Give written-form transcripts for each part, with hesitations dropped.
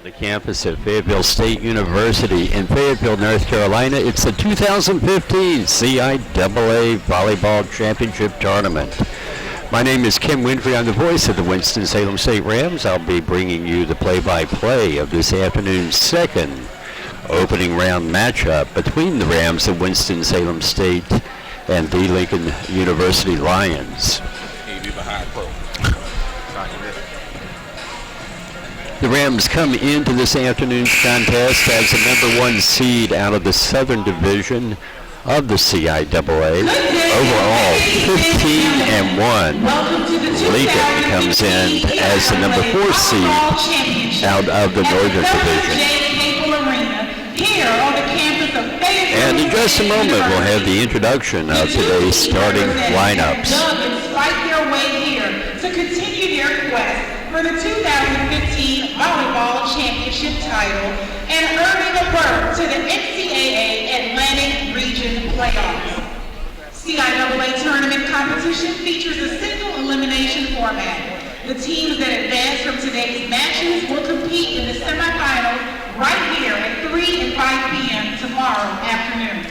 The campus of Fayetteville State University in Fayetteville, North Carolina. It's the 2015 CIAA Volleyball Championship Tournament. My name is Kim Winfrey. I'm the voice of the Winston-Salem State Rams. I'll be bringing you the play-by-play of this afternoon's second opening round matchup between the Rams of Winston-Salem State and the Lincoln University Lions. The Rams come into this afternoon's contest as the #1 seed out of the Southern Division of the CIAA. Overall, 15-1. Lincoln comes in as the #4 seed out of the Northern Division. And in just a moment, we'll have the introduction of today's starting lineups. Fight their way here to continue their quest for the 2015 Volleyball Championship title and earning a berth to the NCAA Atlantic Region Playoffs. CIAA tournament competition features a single elimination format. The teams that advance from today's matches will compete in the semifinals right here at 3 and 5 p.m. tomorrow afternoon.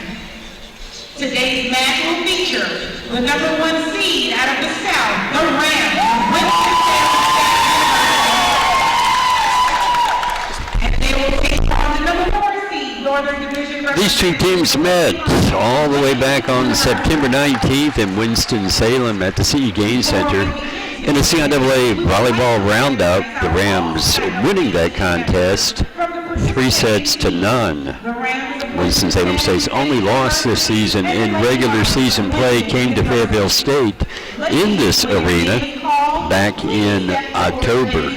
Today's match will feature the #1 seed out of the South, the Rams of Winston-Salem State University. And they will take on the #4 seed, Northern Division. These two teams met all the way back on September 19th in Winston-Salem at the CE Gaines Center in the CIAA Volleyball Roundup. The Rams winning that contest 3-0. Winston-Salem State's only loss this season in regular season play came to Fayetteville State in this arena back in October.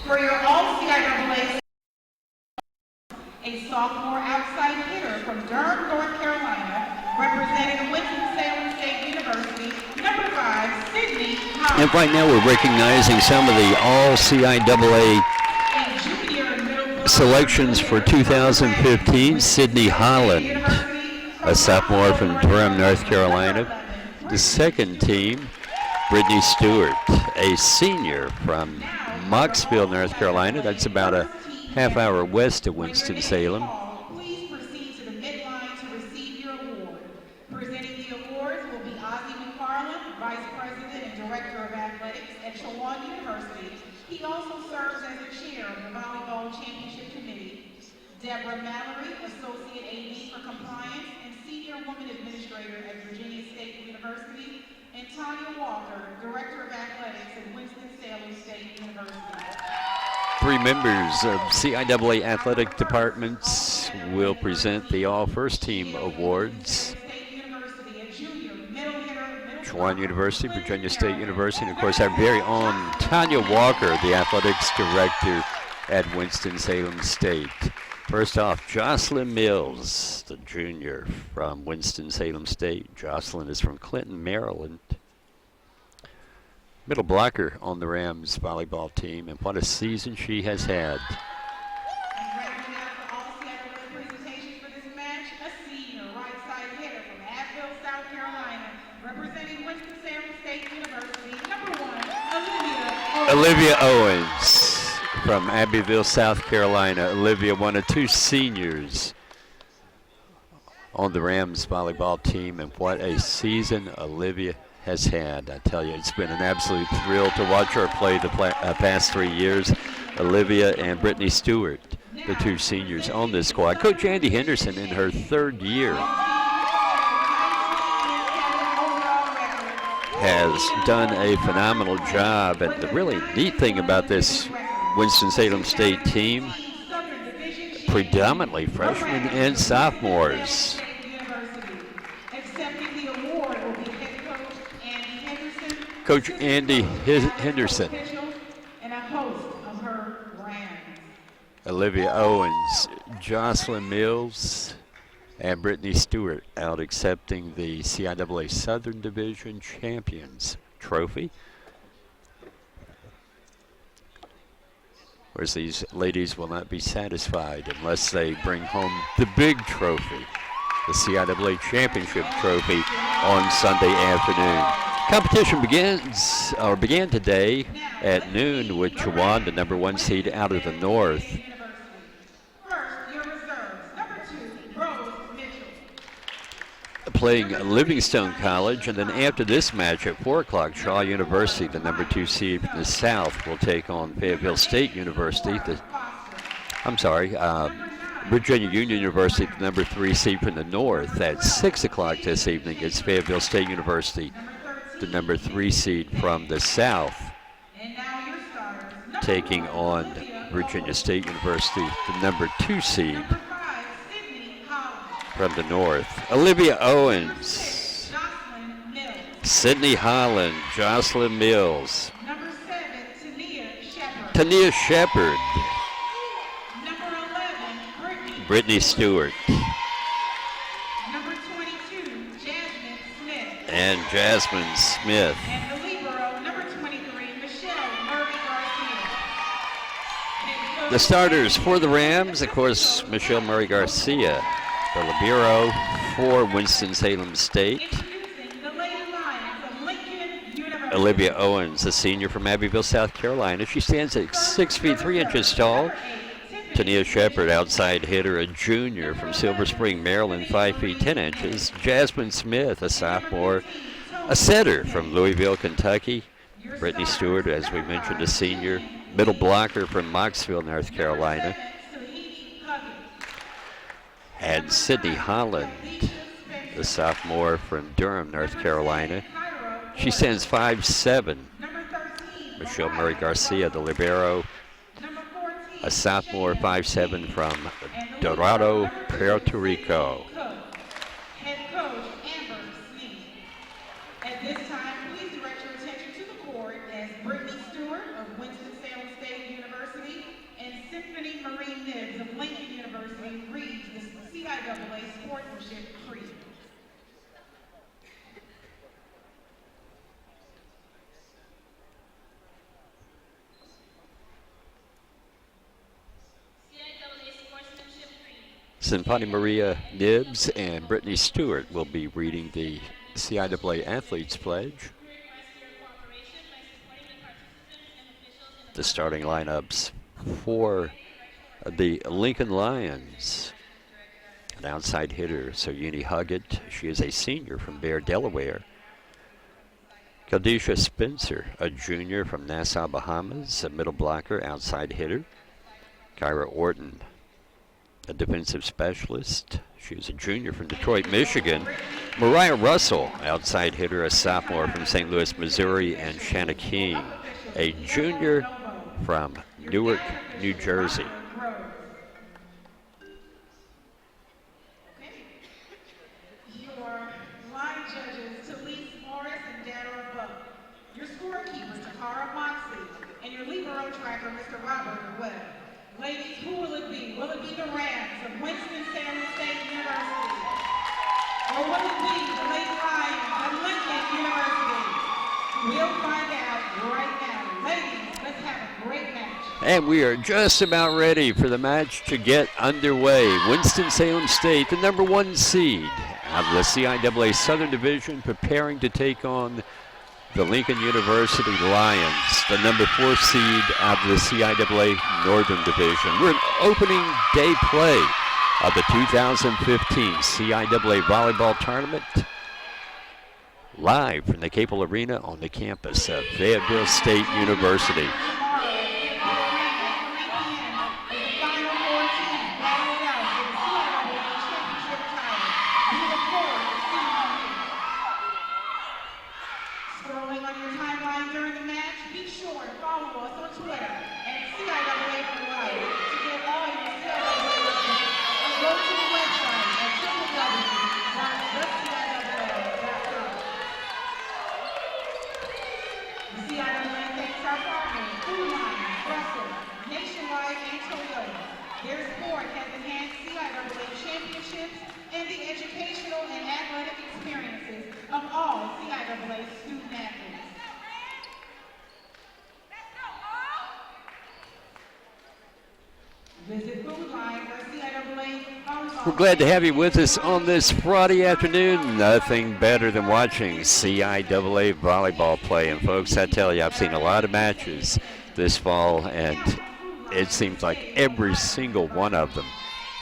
For your all-CIAA, a sophomore outside hitter from Durham, North Carolina, representing Winston-Salem State University, #5, Sydney Holland. And right now we're recognizing some of the all-CIAA selections for 2015. Sydney Holland, a sophomore from Durham, North Carolina. The second team, Brittany Stewart, a senior from Mocksville, North Carolina. That's about a half hour west of Winston-Salem. Please proceed to the midline to receive your award. Presenting the awards will be Ozzie McFarland, Vice President and Director of Athletics at Chowan University. He also serves as the chair of the Volleyball Championship Committee. Deborah Mallory, Associate AD for Compliance and Senior Woman Administrator at Virginia State University. And Tanya Walker, Director of Athletics at Winston-Salem State University. 3 members of CIAA athletic departments will present the all first team awards. Chowan University, Virginia State University, and of course our very own Tanya Walker, the athletics director at Winston-Salem State. First off, Jocelyn Mills, the junior from Winston-Salem State. Jocelyn is from Clinton, Maryland. Middle blocker on the Rams volleyball team, and what a season she has had. Olivia Owens from Abbeville, South Carolina. Olivia, one of 2 seniors on the Rams volleyball team, and what a season Olivia has had. I tell you, it's been an absolute thrill to watch her play the past 3 years. Olivia and Brittany Stewart, the 2 seniors on this squad. Coach Andy Henderson in her 3rd year has done a phenomenal job. And the really neat thing about this Winston-Salem State team, predominantly freshmen and sophomores. Coach Andy Henderson. Olivia Owens, Jocelyn Mills, and Brittany Stewart out accepting the CIAA Southern Division Champions Trophy. Whereas these ladies will not be satisfied unless they bring home the big trophy, the CIAA Championship Trophy, on Sunday afternoon. Competition began today at noon with Chuan, the number 1 seed out of the north. First, your reserves. Number 2, Rose Mitchell. Playing Livingstone College, and then after this match at 4 o'clock, Shaw University, the number 2 seed from the south, will take on Fayetteville State University. Virginia Union University, the number 3 seed from the north. At 6 o'clock this evening, it's Fayetteville State University, the number 3 seed from the south, taking on Virginia State University, the number 2 seed from the north. Olivia Owens, Sydney Holland, Jocelyn Mills, Number 7, Tania Shepard, Number 11, Brittany Stewart, Number 22, Jasmine Smith. and Jasmine Smith. And the libero, number 23, Michelle Murray Garcia. The starters for the Rams, of course, Michelle Murray Garcia. The libero for Winston-Salem State, Introducing the Lady Lions of Lincoln University. Olivia Owens, a senior from Abbeville, South Carolina. She stands at 6 feet 3 inches tall. Tania Shepard, outside hitter, a junior from Silver Spring, Maryland, 5 feet 10 inches. Jasmine Smith, a sophomore, a setter from Louisville, Kentucky. Brittany Stewart, as we mentioned, a senior, middle blocker from Moxville, North Carolina. And Sydney Holland, the sophomore from Durham, North Carolina. She stands 5'7". Michelle Murray Garcia, the libero, a sophomore, 5'7", from Dorado, Puerto Rico. Head coach Amber Sneed. At this time, please direct your attention to the court as Brittany Stewart of Winston-Salem State University and Symphony Marie Nibbs of Lincoln University reads the CIAA Sportsmanship Creed. Symphony Maria Nibbs and Brittany Stewart will be reading the CIAA Athletes Pledge. The starting lineups for the Lincoln Lions. An outside hitter, Soyuni Huggett. She is a senior from Bear, Delaware. Khadisha Spencer, a junior from Nassau, Bahamas, a middle blocker, outside hitter. Kyra Orton, a defensive specialist. She is a junior from Detroit, Michigan. Mariah Russell, outside hitter, a sophomore from St. Louis, Missouri. And Shanna King, a junior from Newark, New Jersey. Your line judges, Talise Morris and Dara Buck. Your scorekeepers, Takara Moxley. And your libero tracker, Mr. Robert Webb. Ladies, who will it be? Will it be the Rams of Winston-Salem State University? Or will it be the Lady Lions of Lincoln University? We'll find out right now. Ladies, let's have a great match. And we are just about ready for the match to get underway. Winston-Salem State, the number 1 seed out of the CIAA Southern Division, preparing to take on the Lincoln University Lions, the number 4 seed out of the CIAA Northern Division. We're in opening day play of the 2015 CIAA Volleyball Tournament, live from the Capel Arena on the campus of Fayetteville State University. Their sport has enhanced CIAA championships and the educational and athletic experiences of all CIAA student athletes. Visit Food Line for CIAA Volleyball. We're glad to have you with us on this Friday afternoon. Nothing better than watching CIAA volleyball play. And folks, I tell you, I've seen a lot of matches this fall, and it seems like every single one of them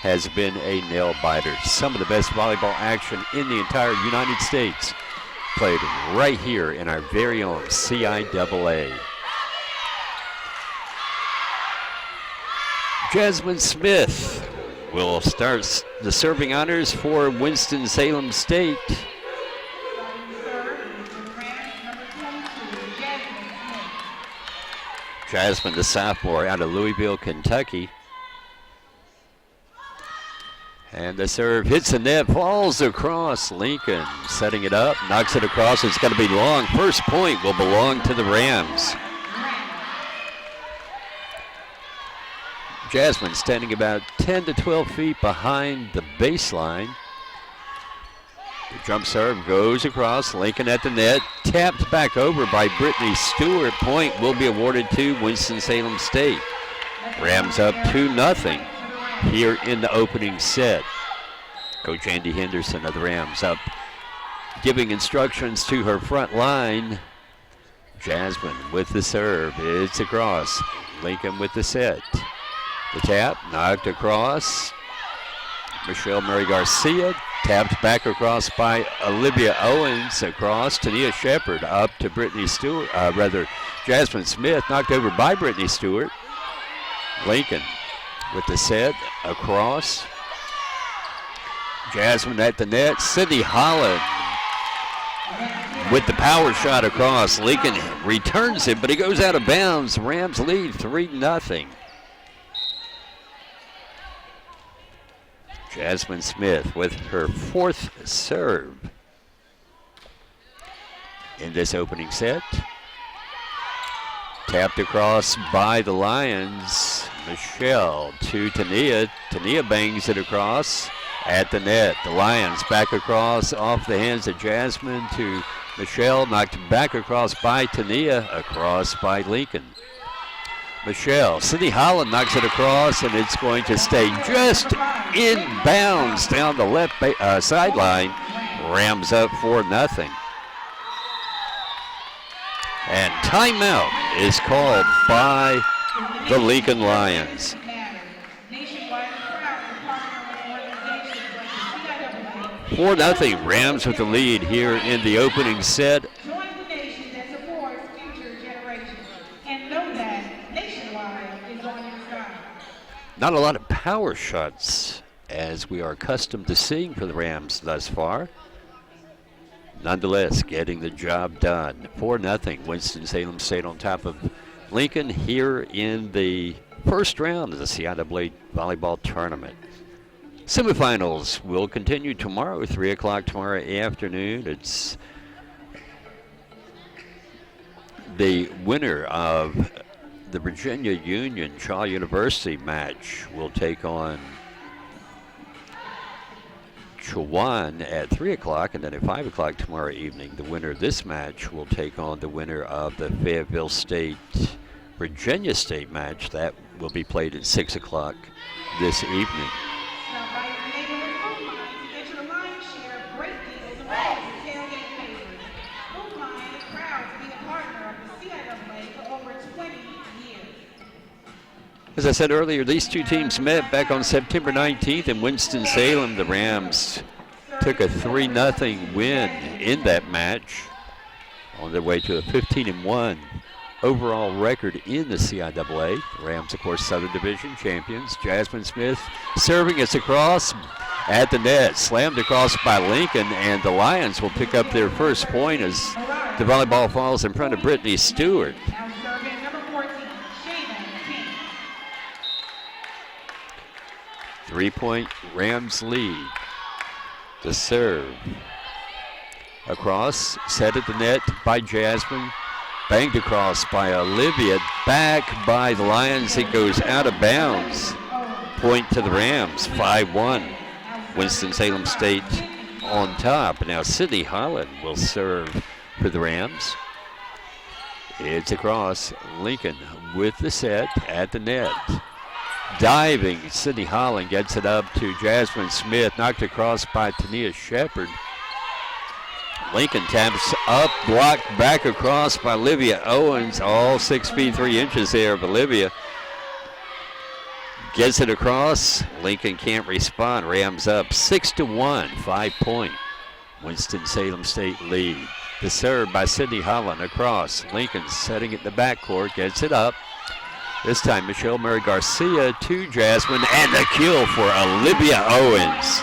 has been a nail-biter. Some of the best volleyball action in the entire United States played right here in our very own CIAA. Jasmine Smith will start the serving honors for Winston-Salem State. Jasmine, the sophomore out of Louisville, Kentucky. And the serve hits the net, falls across. Lincoln setting it up, knocks it across. It's going to be long. First point will belong to the Rams. Jasmine standing about 10 to 12 feet behind the baseline. The jump serve goes across. Lincoln at the net, tapped back over by Brittany Stewart. Point will be awarded to Winston-Salem State. Rams up 2-0 here in the opening set. Coach Andy Henderson of the Rams up, giving instructions to her front line. Jasmine with the serve. It's across. Lincoln with the set. The tap knocked across. Michelle Mary Garcia tapped back across by Olivia Owens. Across Tania Shepard up to Brittany Stewart. Jasmine Smith knocked over by Brittany Stewart. Lincoln with the set across. Jasmine at the net. Sydney Holland with the power shot across. Lincoln returns it, but he goes out of bounds. Rams lead 3-0. Jasmine Smith with her fourth serve in this opening set. Tapped across by the Lions. Michelle to Tania. Tania bangs it across at the net. The Lions back across off the hands of Jasmine to Michelle. Knocked back across by Tania. Across by Lincoln. Michelle. Sydney Holland knocks it across, and it's going to stay just in bounds down the left sideline. Rams up 4-0. And timeout is called by the Lincoln Lions. 4-0 Rams with the lead here in the opening set. Join the nation that supports future generations and know that Nationwide is on your side. Not a lot of power shots as we are accustomed to seeing for the Rams thus far. Nonetheless, getting the job done. 4-0 Winston-Salem State on top of Lincoln here in the first round of the CIAA Volleyball Tournament. Semifinals will continue tomorrow, 3 o'clock tomorrow afternoon. It's the winner of the Virginia Union Shaw University match will take on Chowan at 3 o'clock, and then at 5 o'clock tomorrow evening, the winner of this match will take on the winner of the Fayetteville State Virginia State match. That will be played at 6 o'clock this evening. Stop by your neighborhood food line to get your lion's share of great deals and amazing tailgate favors. Food Line is proud to be a partner of the CIAA for over 20 years. As I said earlier, these two teams met back on September 19th in Winston-Salem. The Rams took a 3-0 win in that match on their way to a 15-1 overall record in the CIAA. The Rams, of course, Southern Division champions. Jasmine Smith serving us across at the net. Slammed across by Lincoln, and the Lions will pick up their first point as the volleyball falls in front of Brittany Stewart. Now serving number 14, Shaven King. 3-point Rams lead. The serve across, set at the net by Jasmine. Banged across by Olivia, back by the Lions. It goes out of bounds. Point to the Rams, 5-1. Winston-Salem State on top. Now Sydney Holland will serve for the Rams. It's across. Lincoln with the set at the net. Diving, Sydney Holland gets it up to Jasmine Smith, knocked across by Tania Shepard. Lincoln taps up, blocked back across by Olivia Owens, all 6 feet 3 inches there of Olivia. Gets it across, Lincoln can't respond, Rams up 6-1, 5-point. Winston-Salem State lead. The serve by Sydney Holland across, Lincoln setting it in the backcourt, gets it up. This time Michelle Murray Garcia to Jasmine, and the kill for Olivia Owens.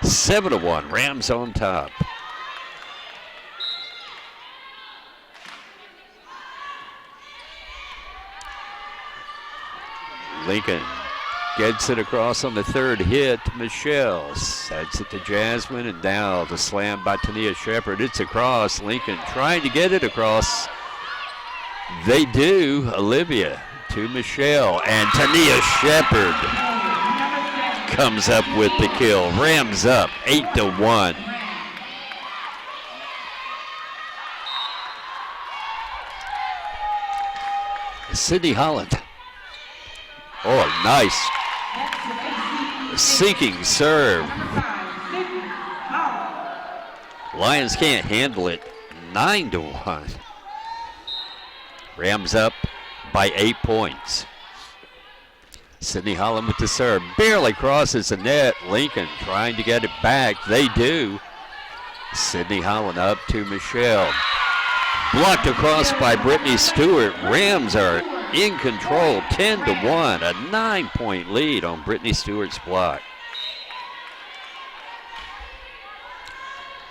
7-1, Rams on top. Lincoln gets it across on the third hit. Michelle sets it to Jasmine, and now the slam by Tania Shepard. It's across. Lincoln trying to get it across. They do. Olivia to Michelle, and Tania Shepard comes up with the kill. Rams up 8-1. Sydney Holland. Oh, nice sinking serve. Lions can't handle it. 9-1. Rams up by 8 points. Sydney Holland with the serve. Barely crosses the net. Lincoln trying to get it back. They do. Sydney Holland up to Michelle. Blocked across by Brittany Stewart. Rams are in control, 10-1. A 9-point lead on Brittany Stewart's block.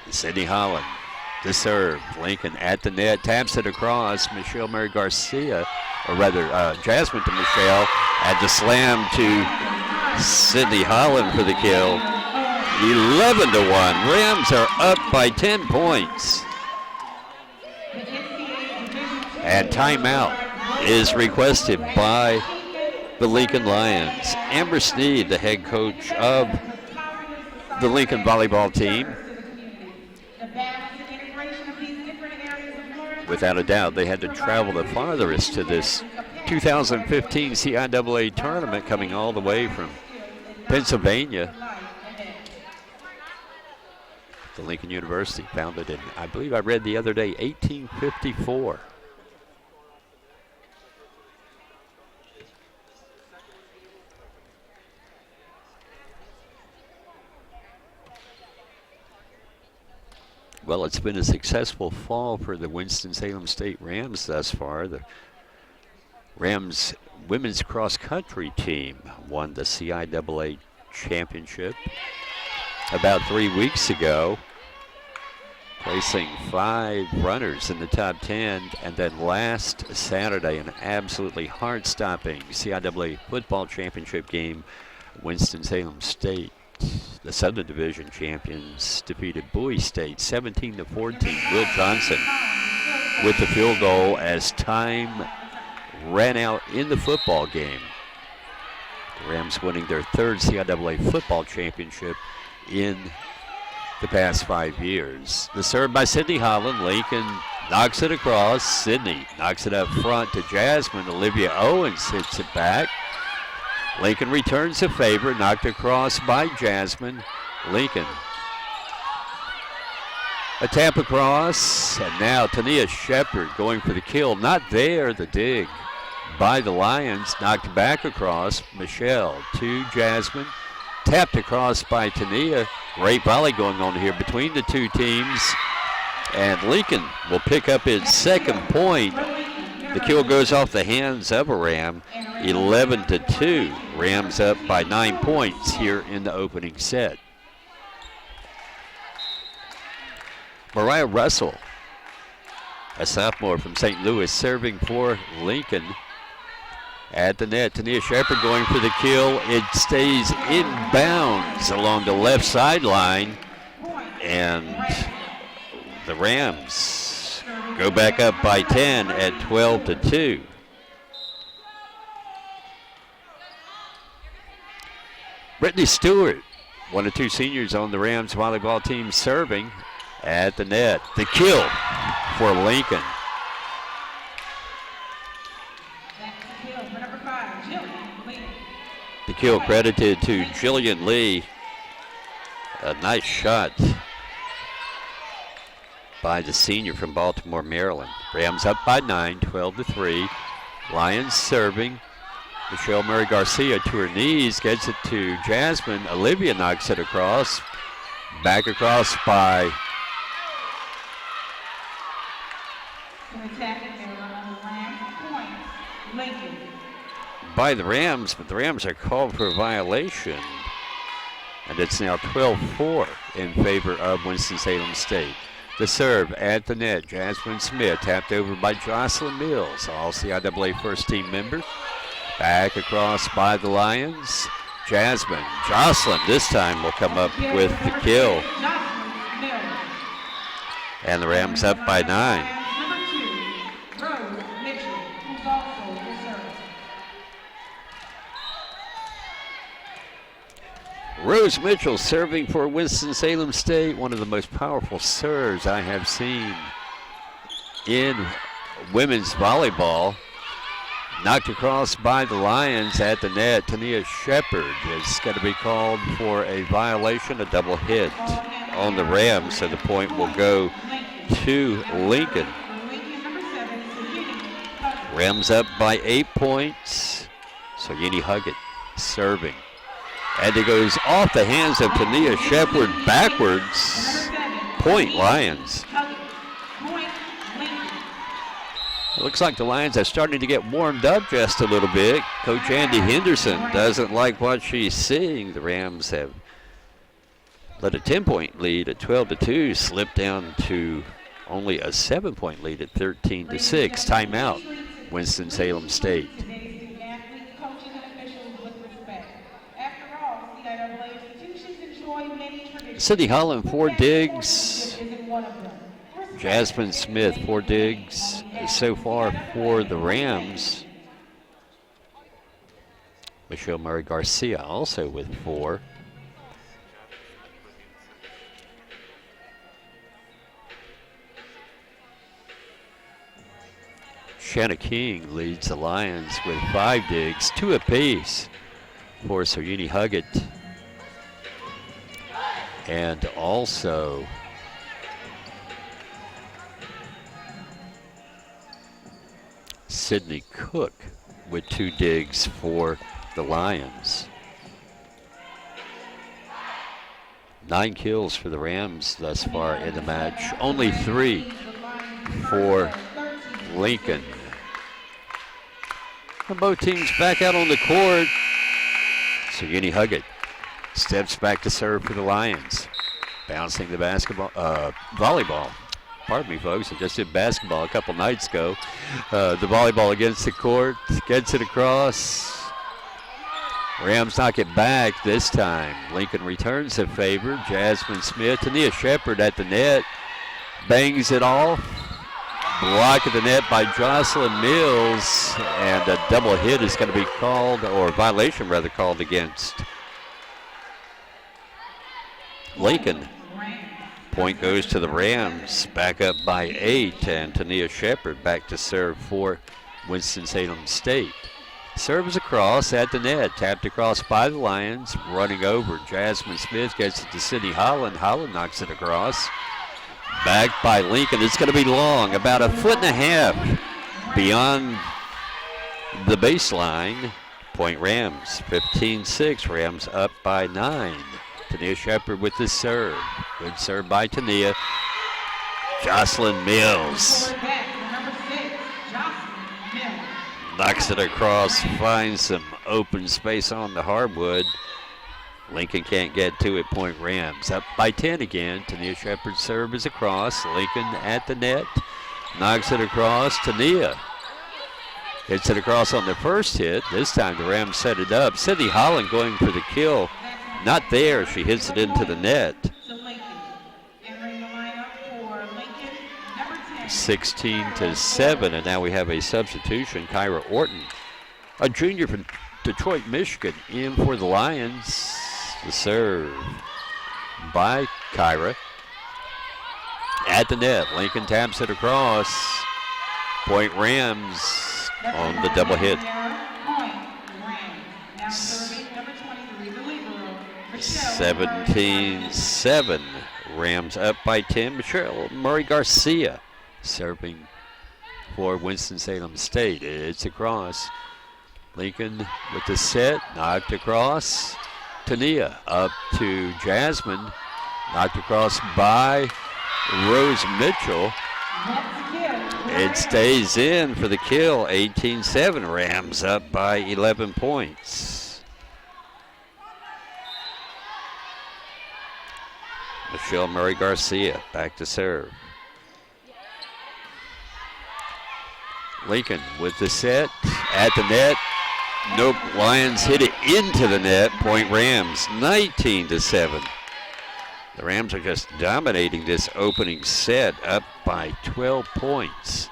Sydney Holland. To serve, Lincoln at the net, taps it across. Michelle Mary Garcia, or rather Jasmine to Michelle, and the slam to Sydney Holland for the kill. 11-1. Rams are up by 10 points. And timeout is requested by the Lincoln Lions. Amber Sneed, the head coach of the Lincoln volleyball team. Without a doubt, they had to travel the farthest to this 2015 CIAA tournament, coming all the way from Pennsylvania. The Lincoln University, founded in, I believe I read the other day, 1854. Well, it's been a successful fall for the Winston-Salem State Rams thus far. The Rams women's cross-country team won the CIAA championship about 3 weeks ago, placing 5 runners in the top 10. And then last Saturday, an absolutely heart-stopping CIAA football championship game, Winston-Salem State, the Southern Division champions, defeated Bowie State 17-14. Will Johnson with the field goal as time ran out in the football game. The Rams winning their 3rd CIAA football championship in the past 5 years. The serve by Sydney Holland. Lincoln knocks it across. Sydney knocks it up front to Jasmine. Olivia Owens hits it back. Lincoln returns the favor, knocked across by Jasmine. Lincoln. A tap across, and now Tania Shepard going for the kill. Not there, the dig by the Lions. Knocked back across. Michelle to Jasmine. Tapped across by Tania. Great volley going on here between the two teams. And Lincoln will pick up its 2nd point. The kill goes off the hands of a Ram. 11-2. Rams up by 9 points here in the opening set. Mariah Russell, a sophomore from St. Louis, serving for Lincoln. At the net, Tania Shepard going for the kill. It stays inbounds along the left sideline. And the Rams go back up by 10 at 12-2. Brittany Stewart, one of 2 seniors on the Rams volleyball team, serving at the net. The kill for Lincoln. The kill credited to Jillian Lee. A nice shot by the senior from Baltimore, Maryland. Rams up by 9, 12-3. Lions serving. Michelle Murray Garcia to her knees, gets it to Jasmine. Olivia knocks it across. Back across by the Rams, but the Rams are called for a violation. And it's now 12-4 in favor of Winston-Salem State. The serve at the net, Jasmine Smith, tapped over by Jocelyn Mills, all CIAA first team member. Back across by the Lions. Jasmine, Jocelyn this time will come up with the kill. And the Rams up by 9. Rose Mitchell serving for Winston-Salem State, one of the most powerful serves I have seen in women's volleyball. Knocked across by the Lions at the net. Tania Shepard is going to be called for a violation, a double hit on the Rams, so the point will go to Lincoln. Rams up by 8 points. So Yeni Huggett serving. And it goes off the hands of Tania Shepard backwards. Point Lions. It looks like the Lions are starting to get warmed up just a little bit. Coach Andy Henderson doesn't like what she's seeing. The Rams have let a 10-point lead at 12-2 slip down to only a 7-point lead at 13-6. Timeout, Winston-Salem State. Sydney Holland, 4 digs. Jasmine Smith, 4 digs so far for the Rams. Michelle Murray Garcia also with 4. Shanna King leads the Lions with 5 digs, 2 apiece for Soyuni Huggett. And also Sydney Cook with 2 digs for the Lions. 9 kills for the Rams thus far in the match. Only 3 for Lincoln. And both teams back out on the court. So Yeni Huggett steps back to serve for the Lions. Bouncing the volleyball. Pardon me, folks. I just did basketball a couple nights ago. The volleyball against the court. Gets it across. Rams knock it back this time. Lincoln returns the favor. Jasmine Smith. Tania Shepard at the net. Bangs it off. Block at the net by Jocelyn Mills. And a double hit is going to be called, or violation rather, called against Lincoln. Point goes to the Rams, back up by 8, and Tania Shepard back to serve for Winston-Salem State. Serves across at the net, tapped across by the Lions, running over. Jasmine Smith gets it to Sydney Holland. Holland knocks it across. Back by Lincoln. It's going to be long, about 1.5 feet beyond the baseline. Point Rams, 15-6. Rams up by 9. Tania Shepard with the serve. Good serve by Tania. Jocelyn Mills knocks it across, finds some open space on the hardwood. Lincoln can't get to it. Point Rams up by 10 again. Tania Shepard's serve is across. Lincoln at the net. Knocks it across. Tania hits it across on the first hit. This time the Rams set it up. Sydney Holland going for the kill. Not there. She hits it into the net. 16-7, and now we have a substitution. Kyra Orton, a junior from Detroit, Michigan, in for the Lions. The serve by Kyra. At the net, Lincoln taps it across. Point Rams on the double hit. 17-7. Rams up by 10. Michelle Murray Garcia serving for Winston-Salem State. It's across. Lincoln with the set, knocked across. Tania up to Jasmine, knocked across by Rose Mitchell. It stays in for the kill, 18-7. Rams up by 11 points. Michelle Murray Garcia back to serve. Lincoln with the set at the net. Nope, Lions hit it into the net. Point Rams, 19-7. The Rams are just dominating this opening set, up by 12 points.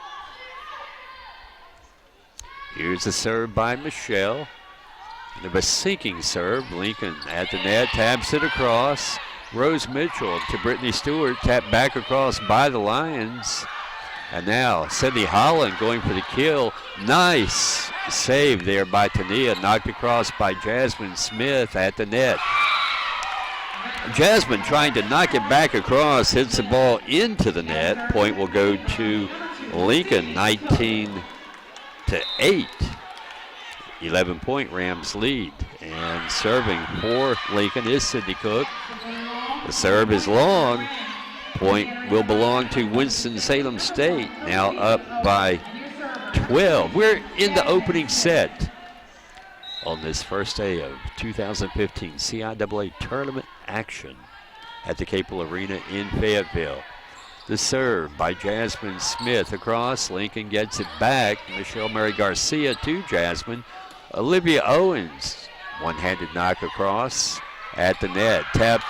Here's the serve by Michelle. A sinking serve. Lincoln at the net, taps it across. Rose Mitchell to Brittany Stewart, tapped back across by the Lions. And now Sydney Holland going for the kill. Nice save there by Tania, knocked across by Jasmine Smith at the net. Jasmine trying to knock it back across, hits the ball into the net. Point will go to Lincoln, 19-8. 11-point Rams lead. And serving for Lincoln is Sydney Cook. The serve is long. Point will belong to Winston-Salem State, now up by 12. We're in the opening set on this first day of 2015 CIAA tournament action at the Capel Arena in Fayetteville. The serve by Jasmine Smith across. Lincoln gets it back. Michelle Murray Garcia to Jasmine. Olivia Owens, one-handed knock across at the net. Tapped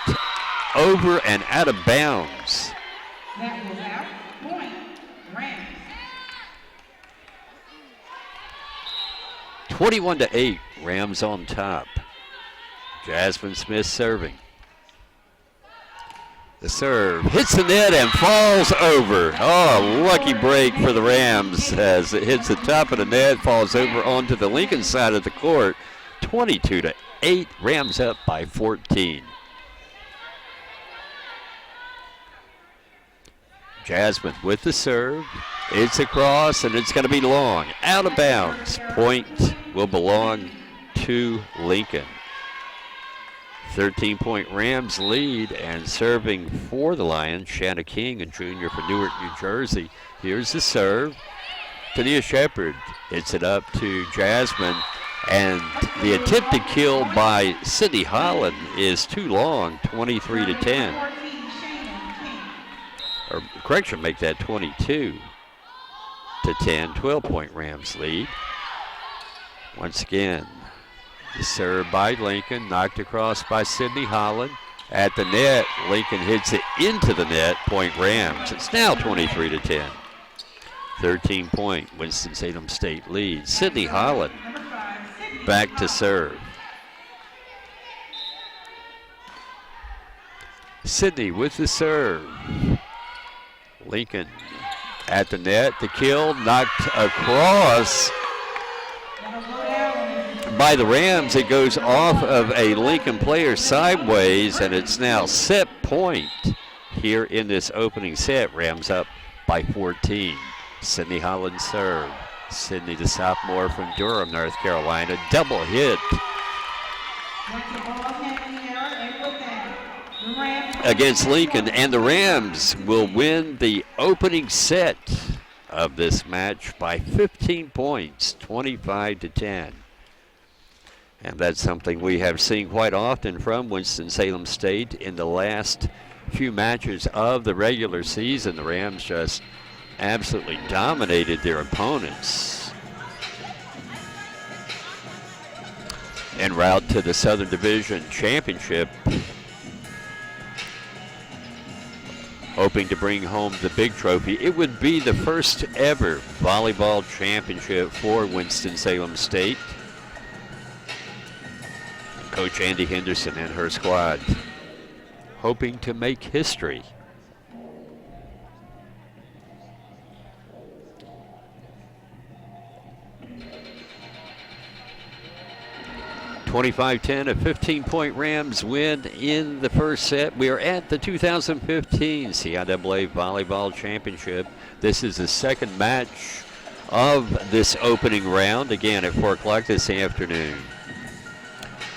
over and out of bounds. That was out. Point. Rams. 21-8. Rams on top. Jasmine Smith serving. The serve hits the net and falls over. Oh, lucky break for the Rams as it hits the top of the net, falls over onto the Lincoln side of the court. 22-8. Rams up by 14. Jasmine with the serve. It's across and it's going to be long. Out of bounds. Point will belong to Lincoln. 13-point Rams lead, and serving for the Lions, Shanna King, a junior from Newark, New Jersey. Here's the serve. Tania Shepard hits it up to Jasmine, and the attempted kill by Sydney Holland is too long, 23-10. Or correction, make that 22-10. 12-point Rams lead. Once again, the serve by Lincoln, knocked across by Sydney Holland. At the net, Lincoln hits it into the net. Point Rams. It's now 23-10. 13-point Winston-Salem State lead. Sydney Holland back to serve. Sydney with the serve. Lincoln at the net. The kill knocked across by the Rams. It goes off of a Lincoln player sideways, and it's now set point here in this opening set. Rams up by 14. Sydney Holland serve. Sydney, the sophomore from Durham, North Carolina, double hit against Lincoln, and the Rams will win the opening set of this match by 15 points, 25-10. And that's something we have seen quite often from Winston-Salem State in the last few matches of the regular season. The Rams just absolutely dominated their opponents. En route to the Southern Division Championship, hoping to bring home the big trophy. It would be the first ever volleyball championship for Winston-Salem State. Coach Andy Henderson and her squad hoping to make history. 25-10, a 15-point Rams win in the first set. We are at the 2015 CIAA Volleyball Championship. This is the second match of this opening round, again at 4 o'clock this afternoon.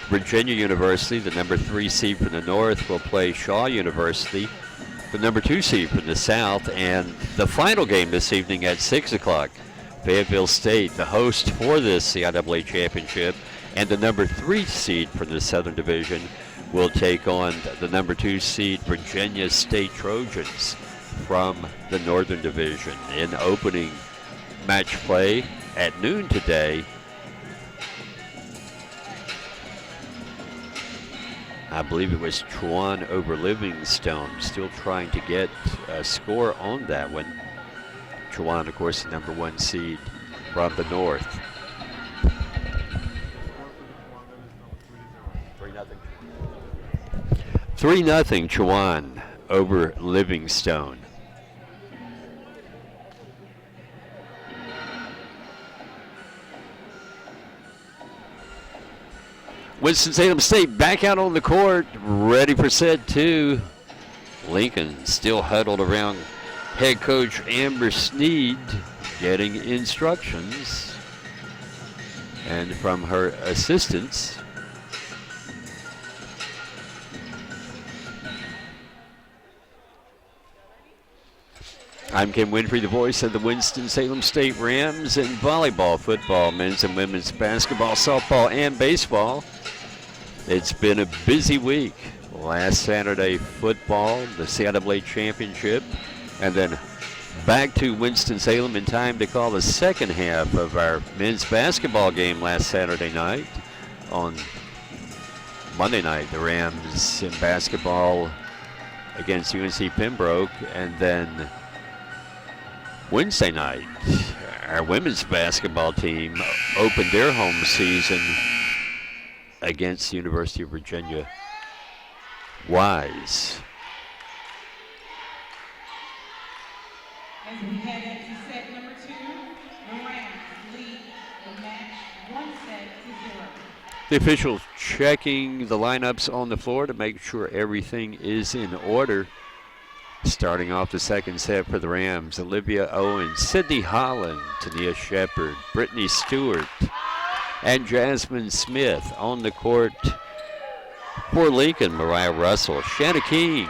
Virginia University, the number 3 seed from the north, will play Shaw University, the number 2 seed from the south. And the final game this evening at 6 o'clock, Fayetteville State, the host for this CIAA championship, and the number 3 seed from the Southern Division will take on the number 2 seed Virginia State Trojans from the Northern Division. In opening match play at noon today, I believe it was Chowan over Livingstone. Still trying to get a score on that one. Chowan, of course, the number 1 seed from the north. 3-0 Chowan over Livingstone. Winston-Salem State back out on the court, ready for set 2. Lincoln still huddled around head coach Amber Sneed, getting instructions, and from her assistants. I'm Kim Winfrey, the voice of the Winston-Salem State Rams in volleyball, football, men's and women's basketball, softball, and baseball. It's been a busy week. Last Saturday, football, the CIAA championship, and then back to Winston-Salem in time to call the second half of our men's basketball game last Saturday night. On Monday night, the Rams in basketball against UNC Pembroke, and then Wednesday night, our women's basketball team opened their home season against the University of Virginia Wise. As we head into set number 2, the Rams lead the match 1-0. The officials checking the lineups on the floor to make sure everything is in order. Starting off the second set for the Rams, Olivia Owens, Sydney Holland, Tania Shepard, Brittany Stewart, and Jasmine Smith. On the court for Lincoln, Mariah Russell, Shanna King,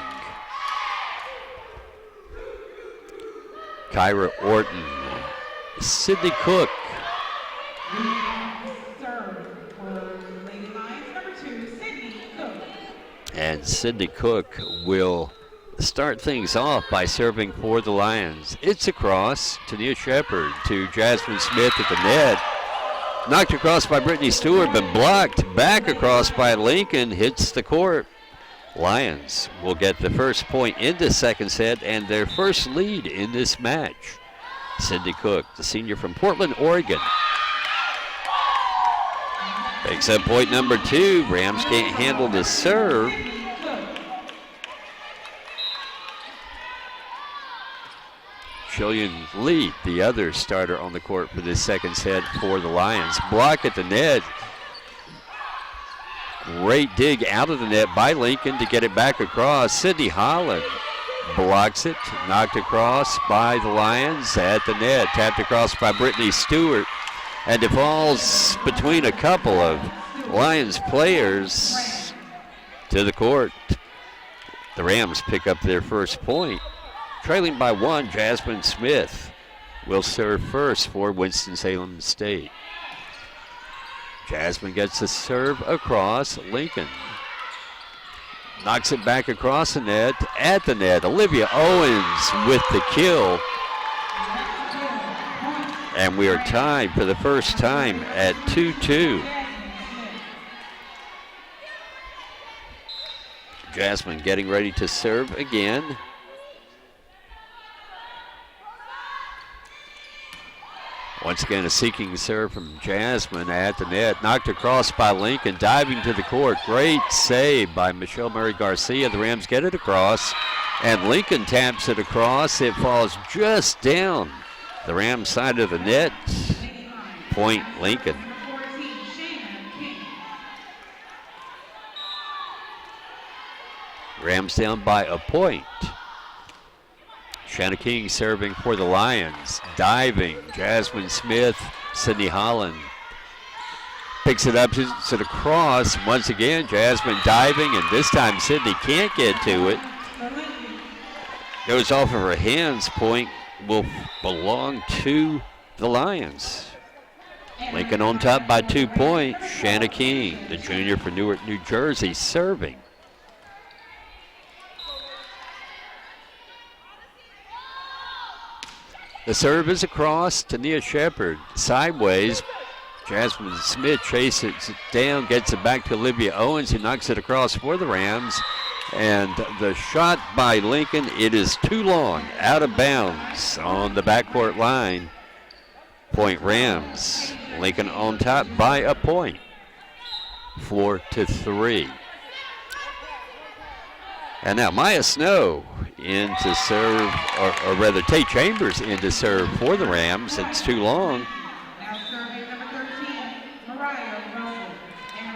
Kyra Orton, Sydney Cook, and Sydney Cook will start things off by serving for the Lions. It's across, Tania Shepard to Jasmine Smith at the net. Knocked across by Brittany Stewart, but blocked back across by Lincoln, hits the court. Lions will get the first point in the second set and their first lead in this match. Cindy Cook, the senior from Portland, Oregon, picks up point number 2. Rams can't handle the serve. Jillian Lee, the other starter on the court for this second set for the Lions. Block at the net. Great dig out of the net by Lincoln to get it back across. Sydney Holland blocks it. Knocked across by the Lions at the net. Tapped across by Brittany Stewart. And it falls between a couple of Lions players to the court. The Rams pick up their first point. Trailing by 1, Jasmine Smith will serve first for Winston-Salem State. Jasmine gets the serve across. Lincoln knocks it back across the net. At the net, Olivia Owens with the kill. And we are tied for the first time at 2-2. Jasmine getting ready to serve again. Once again, a seeking serve from Jasmine at the net. Knocked across by Lincoln, diving to the court. Great save by Michelle Murray Garcia. The Rams get it across, and Lincoln taps it across. It falls just down the Rams side of the net. Point Lincoln. Rams down by a point. Shanna King serving for the Lions. Diving, Jasmine Smith, Sydney Holland. Picks it up, hits it across. Once again, Jasmine diving, and this time Sydney can't get to it. Goes off of her hands. Point will belong to the Lions. Lincoln on top by 2 points. Shanna King, the junior from Newark, New Jersey, serving. The serve is across to Nia Shepard. Sideways. Jasmine Smith chases it down, gets it back to Olivia Owens, who knocks it across for the Rams. And the shot by Lincoln, it is too long, out of bounds on the backcourt line. Point Rams. Lincoln on top by a point. 4-3. And now Maya Snow in to serve, or rather Tay Chambers in to serve for the Rams. It's too long.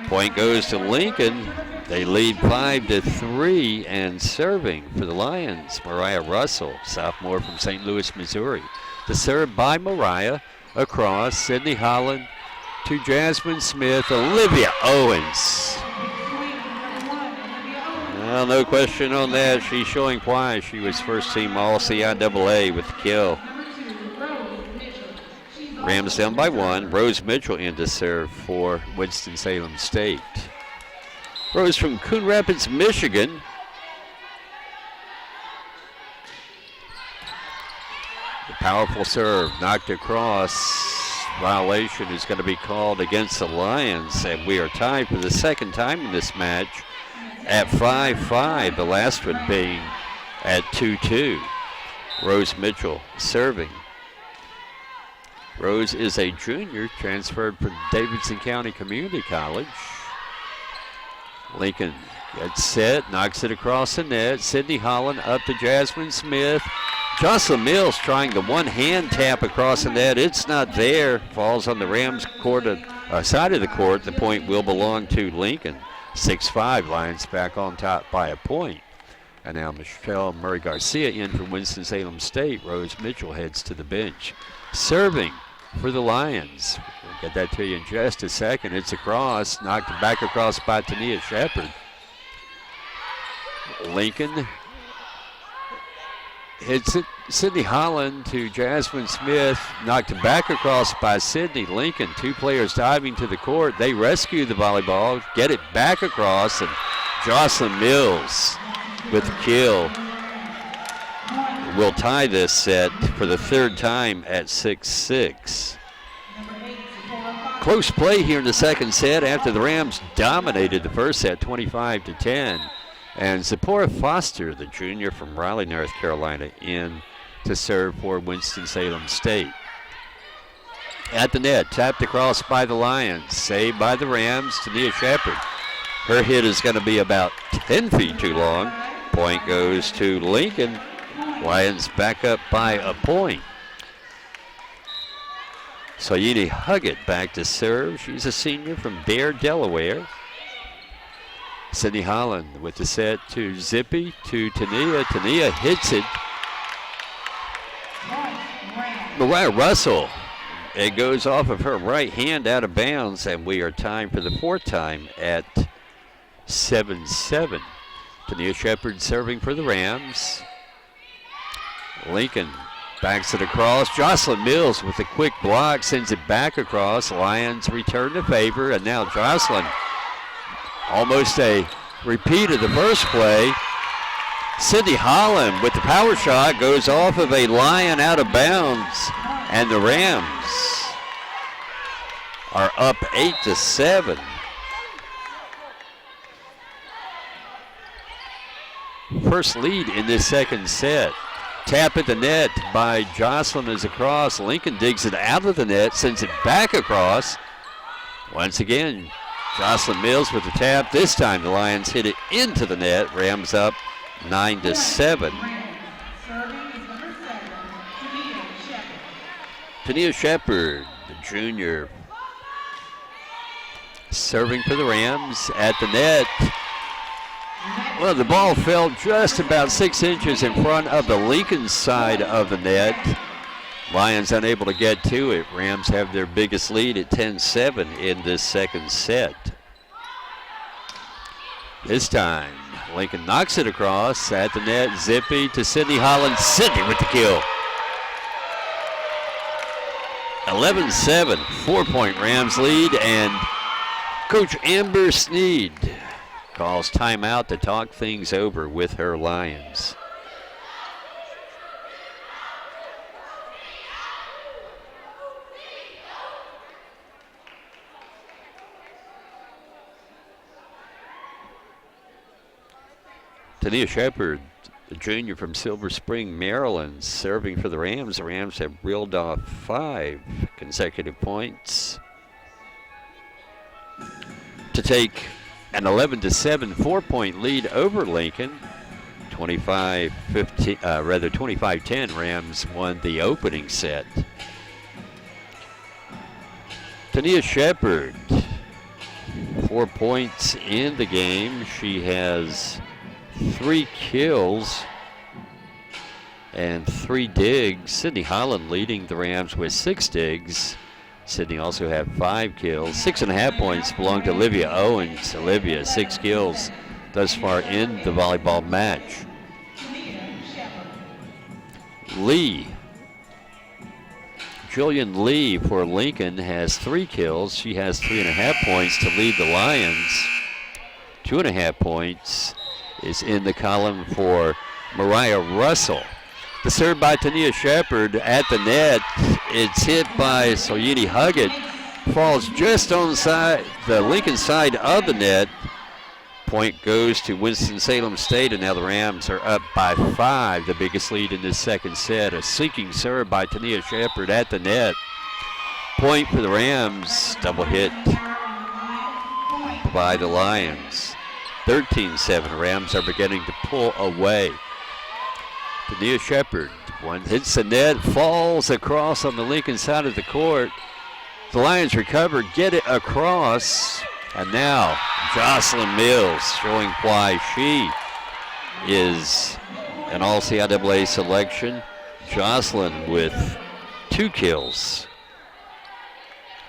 Point goes to Lincoln. They lead 5-3, and serving for the Lions, Mariah Russell, sophomore from St. Louis, Missouri. The serve by Mariah across. Sydney Holland to Jasmine Smith. Olivia Owens. Well, no question on that. She's showing why. She was first team all CIAA with the kill. Rams down by 1. Rose Mitchell in to serve for Winston-Salem State. Rose from Coon Rapids, Michigan. The powerful serve knocked across. Violation is going to be called against the Lions, and we are tied for the second time in this match at 5-5, the last one being at 2-2. Rose Mitchell serving. Rose is a junior, transferred from Davidson County Community College. Lincoln gets set, knocks it across the net. Sydney Holland up to Jasmine Smith. Jocelyn Mills trying the one-hand tap across the net. It's not there. Falls on the Rams' court, side of the court. The point will belong to Lincoln. 6-5, Lions back on top by a point. And now Michelle Murray-Garcia in from Winston-Salem State. Rose Mitchell heads to the bench. Serving for the Lions. We'll get that to you in just a second. It's across, knocked back across by Tania Shepard. Lincoln hits it. Sydney Holland to Jasmine Smith, knocked back across by Sydney. Lincoln, 2 players diving to the court. They rescue the volleyball, get it back across, and Jocelyn Mills with the kill will tie this set for the third time at 6-6. Close play here in the second set after the Rams dominated the first set 25-10. And Zipporah Foster, the junior from Raleigh, North Carolina, in to serve for Winston-Salem State. At the net, tapped across by the Lions, saved by the Rams. Tania Shepard. Her hit is going to be about 10 feet too long. Point goes to Lincoln. Lions back up by a point. Soyini Huggett back to serve. She's a senior from Bear, Delaware. Sydney Holland with the set to Zippy, to Tania. Tania hits it. Mariah Russell. It goes off of her right hand out of bounds, and we are tied for the fourth time at 7-7. Tania Shepard serving for the Rams. Lincoln backs it across. Jocelyn Mills with a quick block, sends it back across. Lions return the favor, and now Jocelyn, almost a repeat of the first play. Sydney Holland with the power shot goes off of a Lion out of bounds, and the Rams are up 8-7. First lead in this second set. Tap at the net by Jocelyn is across. Lincoln digs it out of the net, sends it back across. Once again, Jocelyn Mills with the tap. This time the Lions hit it into the net. Rams up 9-7. Tania Shepard, the junior, serving for the Rams at the net. Well, the ball fell just about 6 inches in front of the Lincoln side of the net. Lions unable to get to it. Rams have their biggest lead at 10-7 in this second set. This time, Lincoln knocks it across at the net. Zippy to Sydney Holland. Sydney with the kill. 11-7, 4-point Rams lead, and Coach Amber Sneed calls timeout to talk things over with her Lions. Tania Shepard, the junior from Silver Spring, Maryland, serving for the Rams. The Rams have reeled off 5 consecutive points to take an 11-7 4-point lead over Lincoln. 25-10, Rams won the opening set. Tania Shepard, 4 points in the game. She has 3 kills and 3 digs. Sydney Holland leading the Rams with 6 digs. Sydney also had 5 kills. 6.5 points belong to Olivia Owens. Olivia, 6 kills thus far in the volleyball match. Lee. Jillian Lee for Lincoln has 3 kills. She has 3.5 points to lead the Lions. 2.5 points is in the column for Mariah Russell. The serve by Tania Shepard at the net. It's hit by Soyini Huggett. Falls just on the Lincoln side of the net. Point goes to Winston-Salem State, and now the Rams are up by 5, the biggest lead in this second set. A sinking serve by Tania Shepard at the net. Point for the Rams. Double hit by the Lions. 13-7. Rams are beginning to pull away. Tania Shepard, one hits the net, falls across on the Lincoln side of the court. The Lions recover, get it across, and now Jocelyn Mills showing why she is an all-CIAA selection. Jocelyn with 2 kills.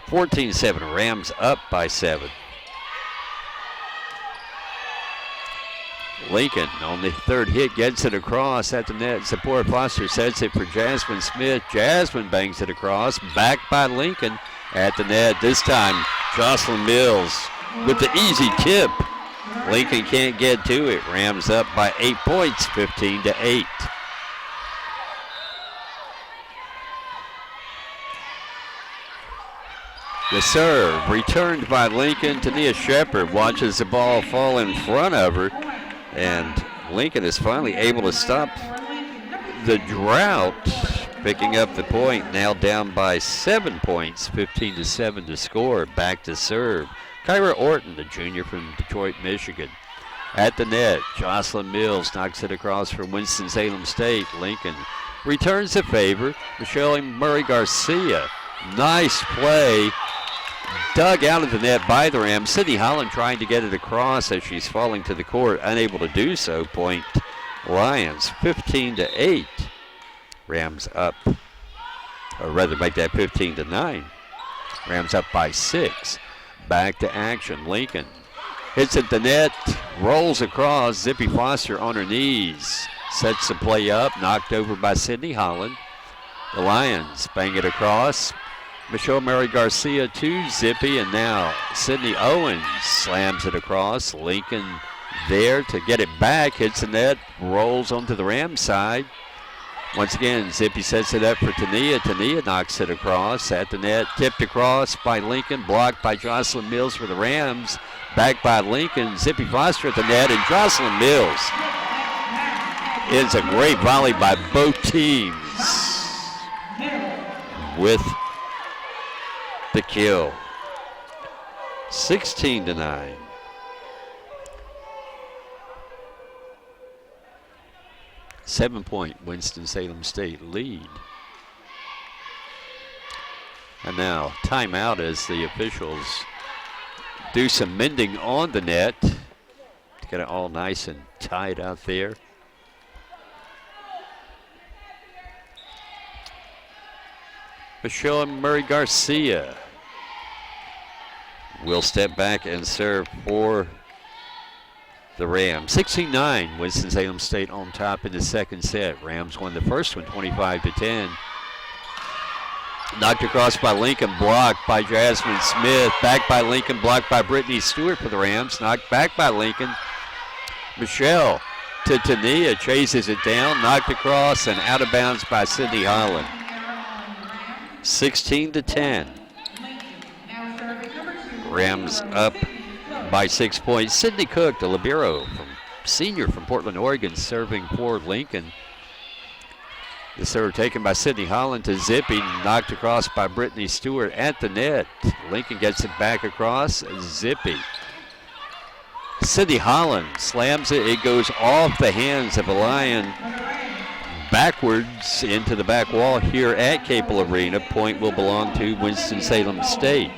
14-7, Rams up by 7. Lincoln on the third hit gets it across at the net. Zipporah Foster sets it for Jasmine Smith. Jasmine bangs it across, back by Lincoln at the net. This time, Jocelyn Mills with the easy tip. Lincoln can't get to it. Rams up by 8 points, 15-8. The serve returned by Lincoln. Tania Shepard watches the ball fall in front of her. And Lincoln is finally able to stop the drought, picking up the point, now down by 7 points, 15-7 to score. Back to serve. Kyra Orton, the junior from Detroit, Michigan. At the net, Jocelyn Mills knocks it across for Winston-Salem State. Lincoln returns the favor. Michelle Murray Garcia, nice play. Dug out of the net by the Rams. Sydney Holland trying to get it across as she's falling to the court, unable to do so. Point Lions, 15-8. Rams up, or rather make that 15-9. Rams up by 6. Back to action. Lincoln hits at the net, rolls across. Zippy Foster on her knees, sets the play up, knocked over by Sydney Holland. The Lions bang it across. Michelle Mary Garcia to Zippy, and now Sydney Owens slams it across. Lincoln there to get it back, hits the net, rolls onto the Rams side. Once again, Zippy sets it up for Tania. Tania knocks it across at the net, tipped across by Lincoln, blocked by Jocelyn Mills for the Rams. Back by Lincoln, Zippy Foster at the net, and Jocelyn Mills. It's a great volley by both teams with the kill. 16-9. Seven-point Winston-Salem State lead. And now timeout as the officials do some mending on the net to get it all nice and tied out there. Michelle Murray Garcia will step back and serve for the Rams. 16-9, Winston-Salem State on top in the second set. Rams won the first one 25-10. Knocked across by Lincoln, blocked by Jasmine Smith. Back by Lincoln, blocked by Brittany Stewart for the Rams. Knocked back by Lincoln. Michelle to Tania, chases it down, knocked across and out of bounds by Sydney Holland. 16-10. Rams up by 6 points. Sydney Cook, the libero, senior from Portland, Oregon, serving for Lincoln. The serve taken by Sydney Holland to Zippy, knocked across by Brittany Stewart at the net. Lincoln gets it back across, Zippy. Sydney Holland slams it. It goes off the hands of a Lion backwards into the back wall here at Capel Arena. Point will belong to Winston-Salem State.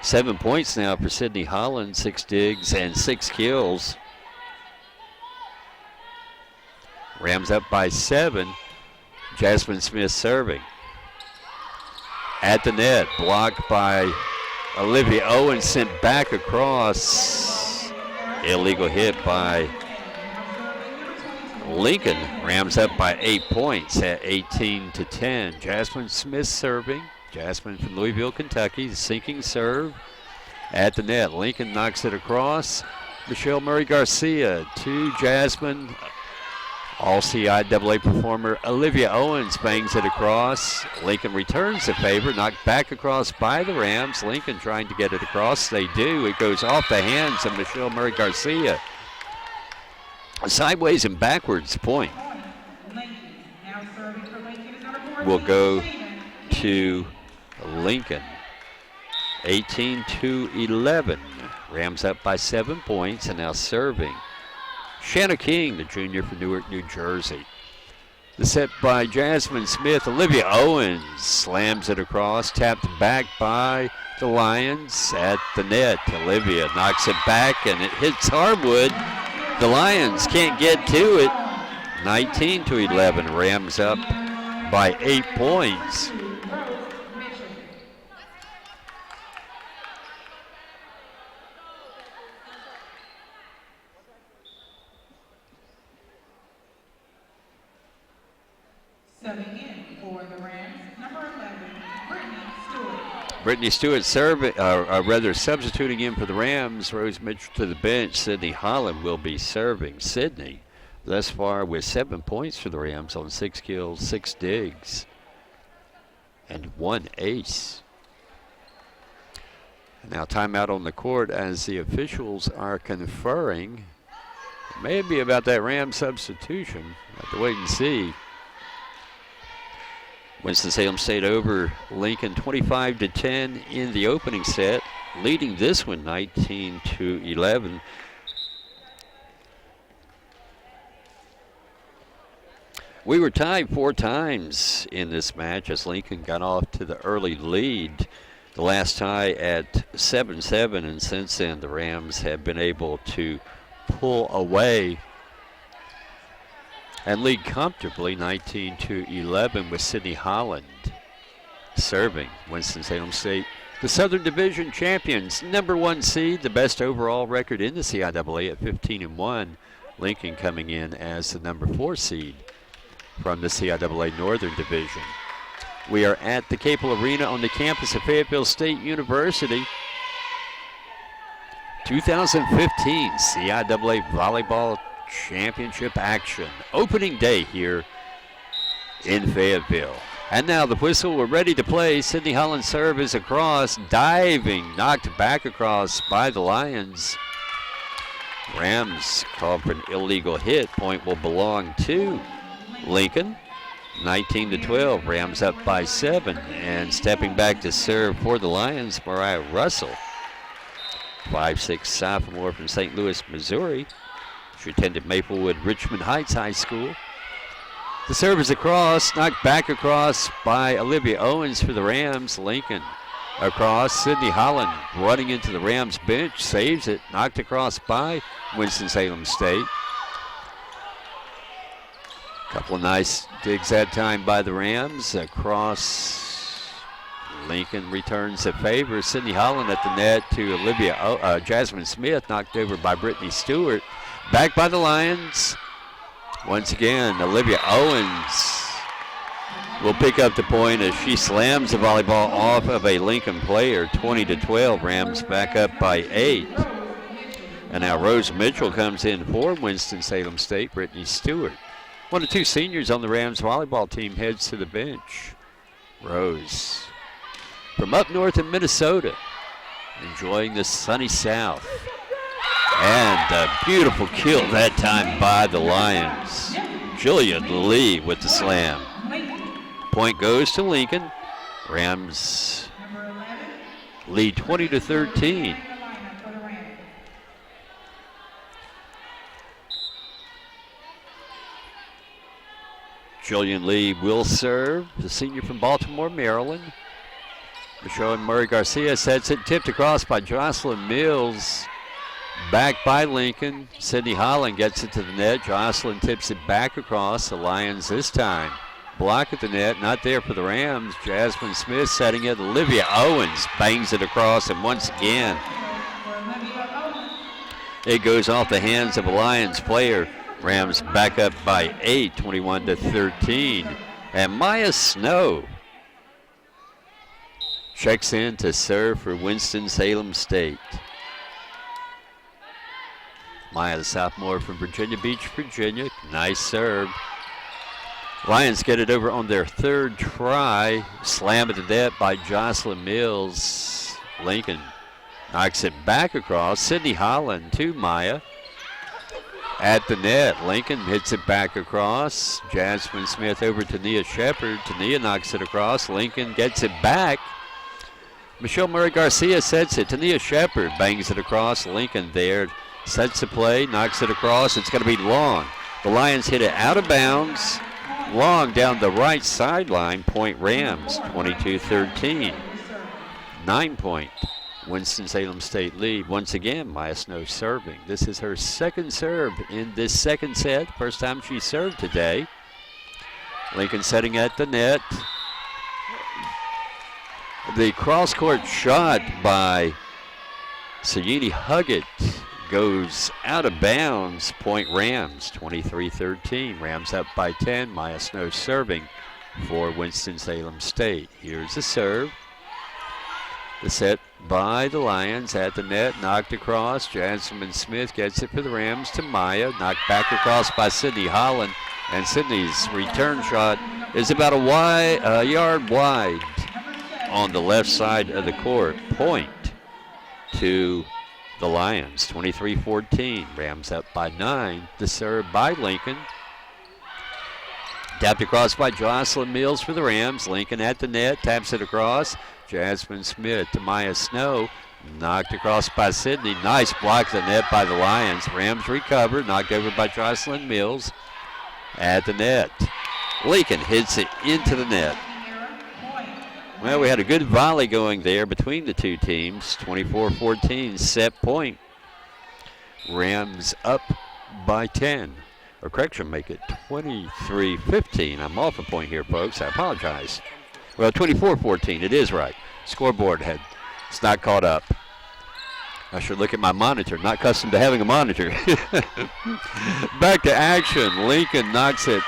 7 points now for Sydney Holland, 6 digs and 6 kills. Rams up by 7. Jasmine Smith serving. At the net, blocked by Olivia Owens, sent back across. Illegal hit by Lincoln. Rams up by 8 points at 18-10. Jasmine Smith serving. Jasmine from Louisville, Kentucky, the sinking serve at the net. Lincoln knocks it across. Michelle Murray Garcia to Jasmine. All CIAA performer Olivia Owens bangs it across. Lincoln returns the favor, knocked back across by the Rams. Lincoln trying to get it across. They do. It goes off the hands of Michelle Murray Garcia. Sideways and backwards point will go to Lincoln. 18-11. Rams up by 7 points and now serving Shanna King, the junior from Newark, New Jersey. The set by Jasmine Smith. Olivia Owens slams it across, tapped back by the Lions at the net. Olivia knocks it back and it hits hardwood. The Lions can't get to it. 19-11. Rams up by 8 points. Subbing in for the Rams, number 11, Brittany Stewart. Brittany Stewart substituting in for the Rams. Rose Mitchell to the bench. Sydney Holland will be serving. Sydney thus far with 7 points for the Rams on 6 kills, 6 digs, and 1 ace. Now timeout on the court as the officials are conferring. Maybe about that Ram substitution. Have to wait and see. Winston-Salem State over Lincoln 25-10 in the opening set, leading this one 19-11. We were tied 4 times in this match as Lincoln got off to the early lead. The last tie at 7-7, and since then the Rams have been able to pull away and lead comfortably 19-11 with Sydney Holland serving. Winston-Salem State, the Southern Division champions, number 1 seed, the best overall record in the CIAA at 15-1. Lincoln coming in as the number 4 seed from the CIAA Northern Division. We are at the Capel Arena on the campus of Fayetteville State University. 2015 CIAA Volleyball Championship action. Opening day here in Fayetteville. And now the whistle, we're ready to play. Sydney Holland serve is across, diving, knocked back across by the Lions. Rams called for an illegal hit. Point will belong to Lincoln. 19-12, Rams up by 7. And stepping back to serve for the Lions, Mariah Russell. 5'6" sophomore from St. Louis, Missouri. She attended Maplewood Richmond Heights High School. The serve is across, knocked back across by Olivia Owens for the Rams. Lincoln across, Sydney Holland running into the Rams bench, saves it, knocked across by Winston-Salem State. Couple of nice digs that time by the Rams. Across, Lincoln returns the favor. Sydney Holland at the net to Jasmine Smith, knocked over by Brittany Stewart. Back by the Lions. Once again, Olivia Owens will pick up the point as she slams the volleyball off of a Lincoln player. 20-12, Rams back up by 8. And now Rose Mitchell comes in for Winston-Salem State. Brittany Stewart, one of two seniors on the Rams volleyball team, heads to the bench. Rose, from up north in Minnesota, enjoying the sunny south. And a beautiful kill that time by the Lions. Jillian Lee with the slam. Point goes to Lincoln. Rams lead 20-13. Jillian Lee will serve, the senior from Baltimore, Maryland. Michelle Murray Garcia sets it, tipped across by Jocelyn Mills. Back by Lincoln. Sydney Holland gets it to the net. Jocelyn tips it back across. The Lions this time block at the net, not there for the Rams. Jasmine Smith setting it. Olivia Owens bangs it across, and once again it goes off the hands of a Lions player. Rams back up by 8, 21-13. And Maya Snow checks in to serve for Winston-Salem State. Maya, the sophomore from Virginia Beach, Virginia. Nice serve. Lions get it over on their third try. Slam at the net by Jocelyn Mills. Lincoln knocks it back across. Sydney Holland to Maya. At the net, Lincoln hits it back across. Jasmine Smith over to Nia Shepard. Tania knocks it across. Lincoln gets it back. Michelle Murray Garcia sets it. Tania Shepard bangs it across. Lincoln there sets the play, knocks it across. It's going to be long. The Lions hit it out of bounds. Long down the right sideline. Point Rams, 22-13. 9-point Winston-Salem State lead. Once again, Maya Snow serving. This is her second serve in this second set. First time she served today. Lincoln setting at the net. The cross-court shot by Sayini Huggett goes out of bounds. Point Rams, 23-13. Rams up by 10. Maya Snow serving for Winston-Salem State. Here's the serve. The set by the Lions at the net, knocked across. Jasmine Smith gets it for the Rams to Maya, knocked back across by Sydney Holland, and Sydney's return shot is about a yard wide on the left side of the court. Point to the Lions, 23-14. Rams up by 9. The serve by Lincoln. Tapped across by Jocelyn Mills for the Rams. Lincoln at the net, taps it across. Jasmine Smith to Maya Snow. Knocked across by Sydney. Nice block to the net by the Lions. Rams recover. Knocked over by Jocelyn Mills. At the net. Lincoln hits it into the net. Well, we had a good volley going there between the two teams. 24-14, set point. Rams up by 10. Or correction, make it 23-15. I'm off a point here, folks. I apologize. Well, 24-14, it is right. Scoreboard it's not caught up. I should look at my monitor, not accustomed to having a monitor. Back to action. Lincoln knocks it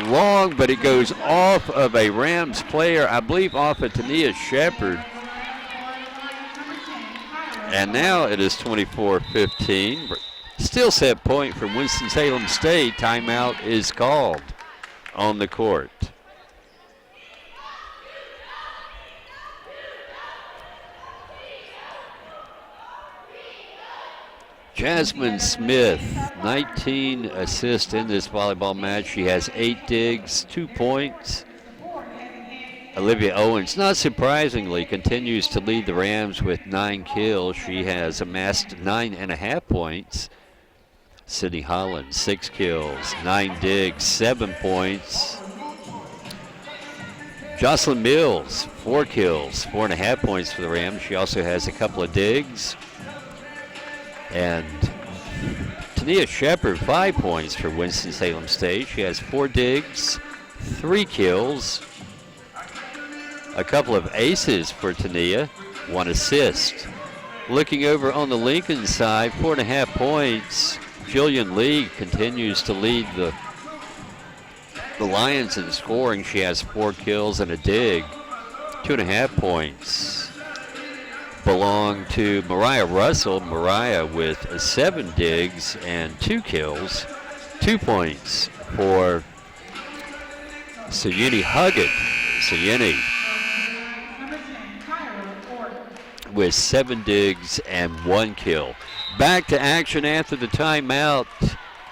long, but it goes off of a Rams player, I believe off of Tania Shepard. And now it is 24-15. Still set point from Winston-Salem State. Timeout is called on the court. Jasmine Smith, 19 assists in this volleyball match. She has 8 digs, 2 points. Olivia Owens, not surprisingly, continues to lead the Rams with 9 kills. She has amassed 9.5 points. Sydney Holland, 6 kills, 9 digs, 7 points. Jocelyn Mills, 4 kills, 4.5 points for the Rams. She also has a couple of digs. And Tania Shepard, 5 points for Winston-Salem State. She has 4 digs, 3 kills, a couple of aces for Tania, 1 assist. Looking over on the Lincoln side, 4.5 points. Jillian Lee continues to lead the Lions in scoring. She has 4 kills and a dig. 2.5 points belong to Mariah Russell. Mariah with 7 digs and 2 kills. 2 points for Sayini Huggett. Sayini with 7 digs and 1 kill. Back to action after the timeout.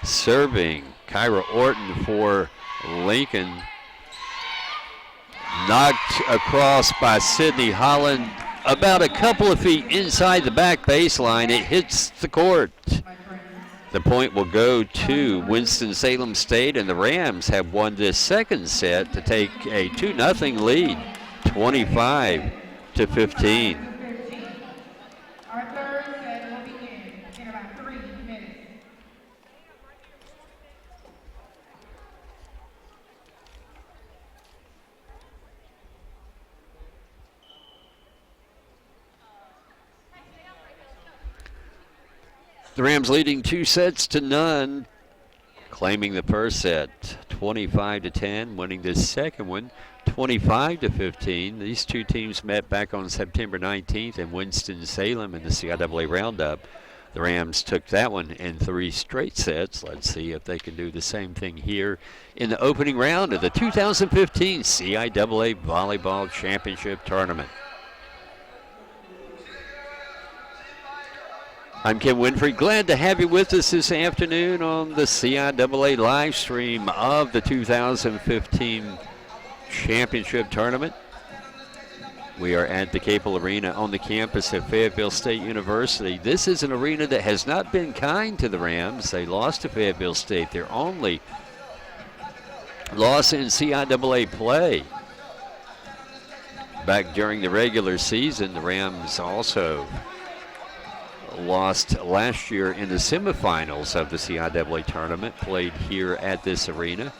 Serving Kyra Orton for Lincoln. Knocked across by Sydney Holland about a couple of feet inside the back baseline. It hits the court. The point will go to Winston-Salem State, and the Rams have won this second set to take a 2-0 lead, 25-15. Our third set will begin in about 3 minutes. The Rams leading 2-0, claiming the first set, 25-10, winning this second one, 25-15. These two teams met back on September 19th in Winston-Salem in the CIAA Roundup. The Rams took that one in 3 straight sets. Let's see if they can do the same thing here in the opening round of the 2015 CIAA Volleyball Championship Tournament. I'm Kim Winfrey. Glad to have you with us this afternoon on the CIAA live stream of the 2015 Championship Tournament. We are at the Capel Arena on the campus of Fayetteville State University. This is an arena that has not been kind to the Rams. They lost to Fayetteville State, their only loss in CIAA play. Back during the regular season, the Rams also lost last year in the semifinals of the CIAA tournament, played here at this arena.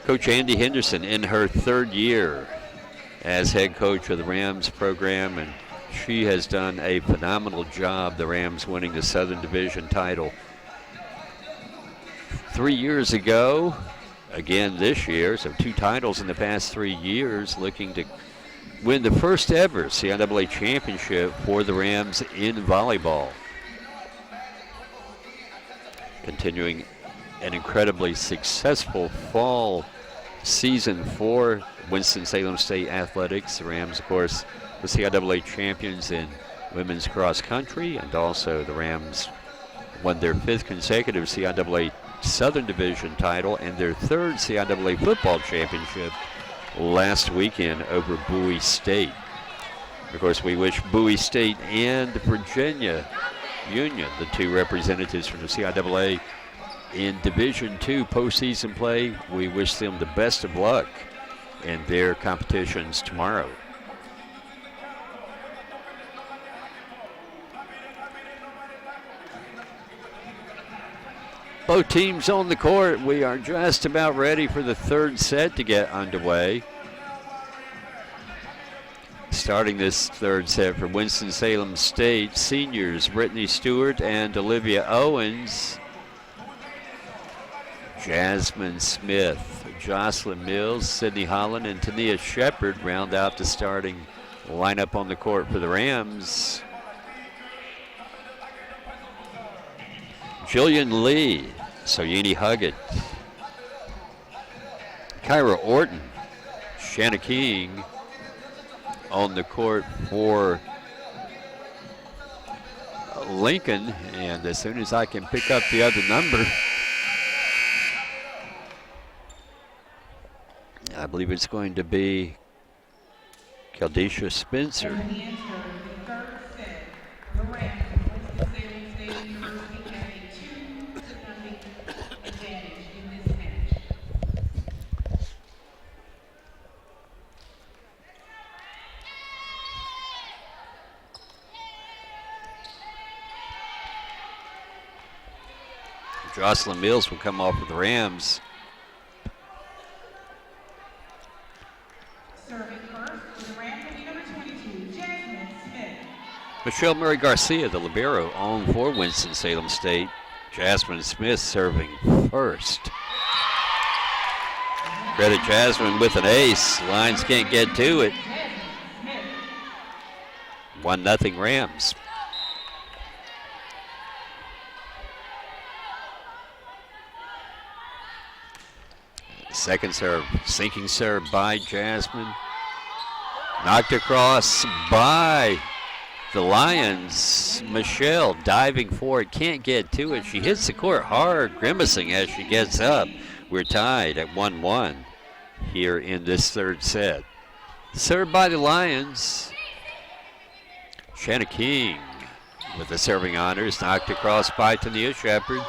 Coach Andy Henderson in her 3rd year as head coach of the Rams program, and she has done a phenomenal job. The Rams winning the Southern Division title 3 years ago. Again this year, so 2 titles in the past 3 years, looking to win the first ever CIAA championship for the Rams in volleyball. Continuing an incredibly successful fall season for Winston-Salem State Athletics. The Rams, of course, the CIAA champions in women's cross country, and also the Rams won their 5th consecutive CIAA Southern Division title and their 3rd CIAA football championship last weekend over Bowie State. Of course, we wish Bowie State and Virginia Union, the 2 representatives from the CIAA in Division II postseason play, we wish them the best of luck in their competitions tomorrow. Both teams on the court. We are just about ready for the 3rd set to get underway. Starting this 3rd set for Winston-Salem State, seniors Brittany Stewart and Olivia Owens, Jasmine Smith, Jocelyn Mills, Sydney Holland, and Tania Shepard round out the starting lineup on the court for the Rams. Jillian Lee, Sayini Huggett, Kyra Orton, Shanna King on the court for Lincoln. And as soon as I can pick up the other number, I believe it's going to be Caldesha Spencer. Jocelyn Mills will come off with the Rams. Serving first for the Rams will be number 22, Jasmine Smith. Michelle Murray Garcia, the libero, on for Winston-Salem State. Jasmine Smith serving first. Credit Jasmine with an ace. Lines can't get to it. 1-0 Rams. Second serve, sinking serve by Jasmine. Knocked across by the Lions. Michelle diving for it, can't get to it. She hits the court hard, grimacing as she gets up. We're tied at 1-1 here in this third set. Served by the Lions. Shanna King with the serving honors, knocked across by Tania Shepard.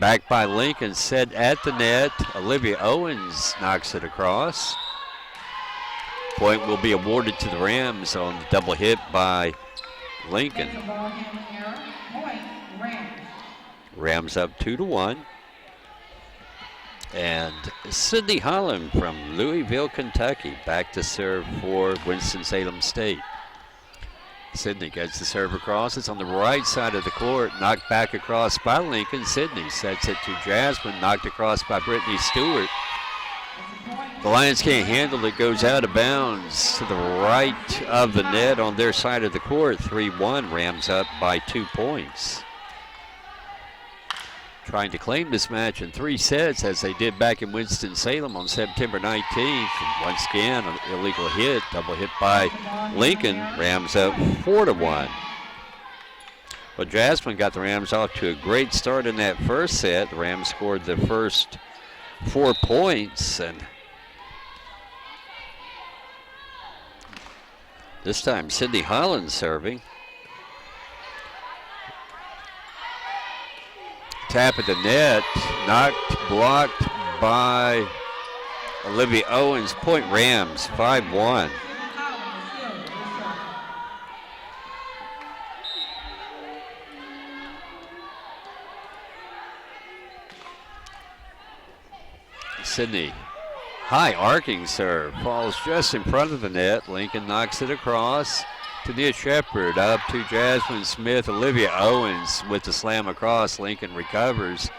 Back by Lincoln, set at the net. Olivia Owens knocks it across. Point will be awarded to the Rams on the double hit by Lincoln. Rams up 2-1. And Sydney Holland from Louisville, Kentucky, back to serve for Winston-Salem State. Sydney gets the serve across. It's on the right side of the court. Knocked back across by Lincoln. Sydney sets it to Jasmine. Knocked across by Brittany Stewart. The Lions can't handle it. Goes out of bounds to the right of the net on their side of the court. 3-1. Rams up by 2 points. Trying to claim this match in 3 sets as they did back in Winston-Salem on September 19th. And once again, an illegal hit, double hit by Lincoln. Rams up 4-1. Well, Jasmine got the Rams off to a great start in that first set. The Rams scored the first 4 points, and this time Sydney Holland serving. Tap at the net, knocked, blocked by Olivia Owens. Point Rams, 5-1. Sydney, high arcing serve, falls just in front of the net. Lincoln knocks it across. Tania Shepard up to Jasmine Smith. Olivia Owens with the slam across. Lincoln recovers,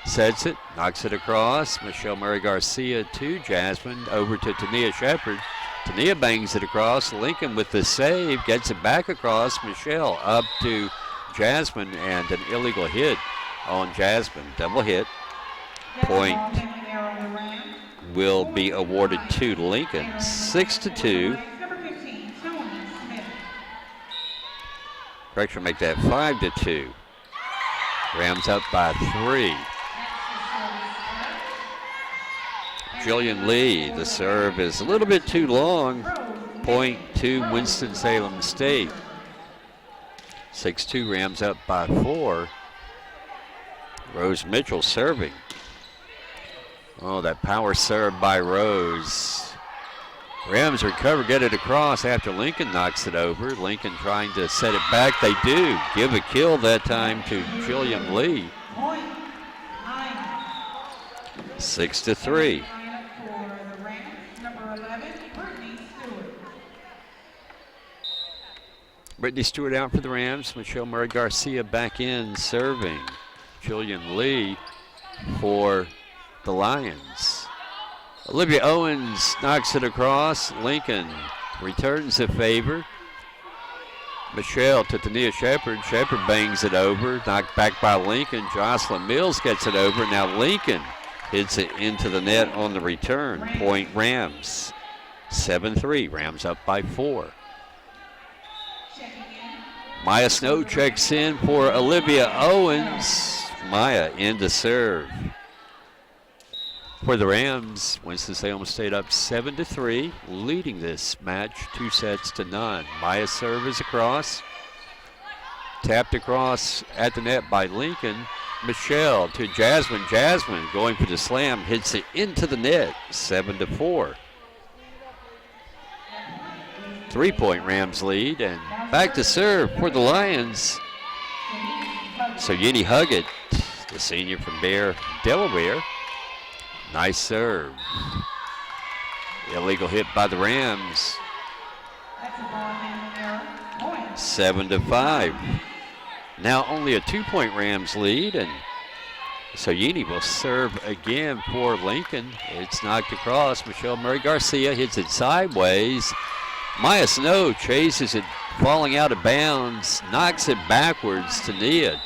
sets it, knocks it across. Michelle Murray Garcia to Jasmine, over to Tania Shepard. Tania bangs it across. Lincoln with the save, gets it back across. Michelle up to Jasmine, and an illegal hit on Jasmine. Double hit. Point will be awarded to Lincoln. 6-2. Correction, make that 5-2. Rams up by 3. Jillian Lee, the serve is a little bit too long. Point to Winston-Salem State. 6-2, Rams up by 4. Rose Mitchell serving. Oh, that power serve by Rose. Rams recover, get it across after Lincoln knocks it over. Lincoln trying to set it back. They do. Give a kill that time to Jillian Lee. 6-3. Brittany Stewart out for the Rams. Michelle Murray Garcia back in serving. Jillian Lee for the Lions. Olivia Owens knocks it across. Lincoln returns the favor. Michelle to Tania Shepard. Shepard bangs it over. Knocked back by Lincoln. Jocelyn Mills gets it over. Now Lincoln hits it into the net on the return. Point Rams. 7-3. Rams up by 4. Maya Snow checks in for Olivia Owens. Maya in to serve. For the Rams, Winston-Salem State up 7-3, leading this match 2-0. Maya serve is across. Tapped across at the net by Lincoln. Michelle to Jasmine. Jasmine going for the slam, hits it into the net, 7-4. 3-point Rams lead, and back to serve for the Lions. So Yeni Huggett The senior from Delaware. Nice serve. Illegal hit by the Rams. 7-5. Now only a 2-point Rams lead, and Soyini will serve again for Lincoln. It's knocked across. Michelle Murray Garcia hits it sideways. Maya Snow chases it, falling out of bounds, knocks it backwards. Tania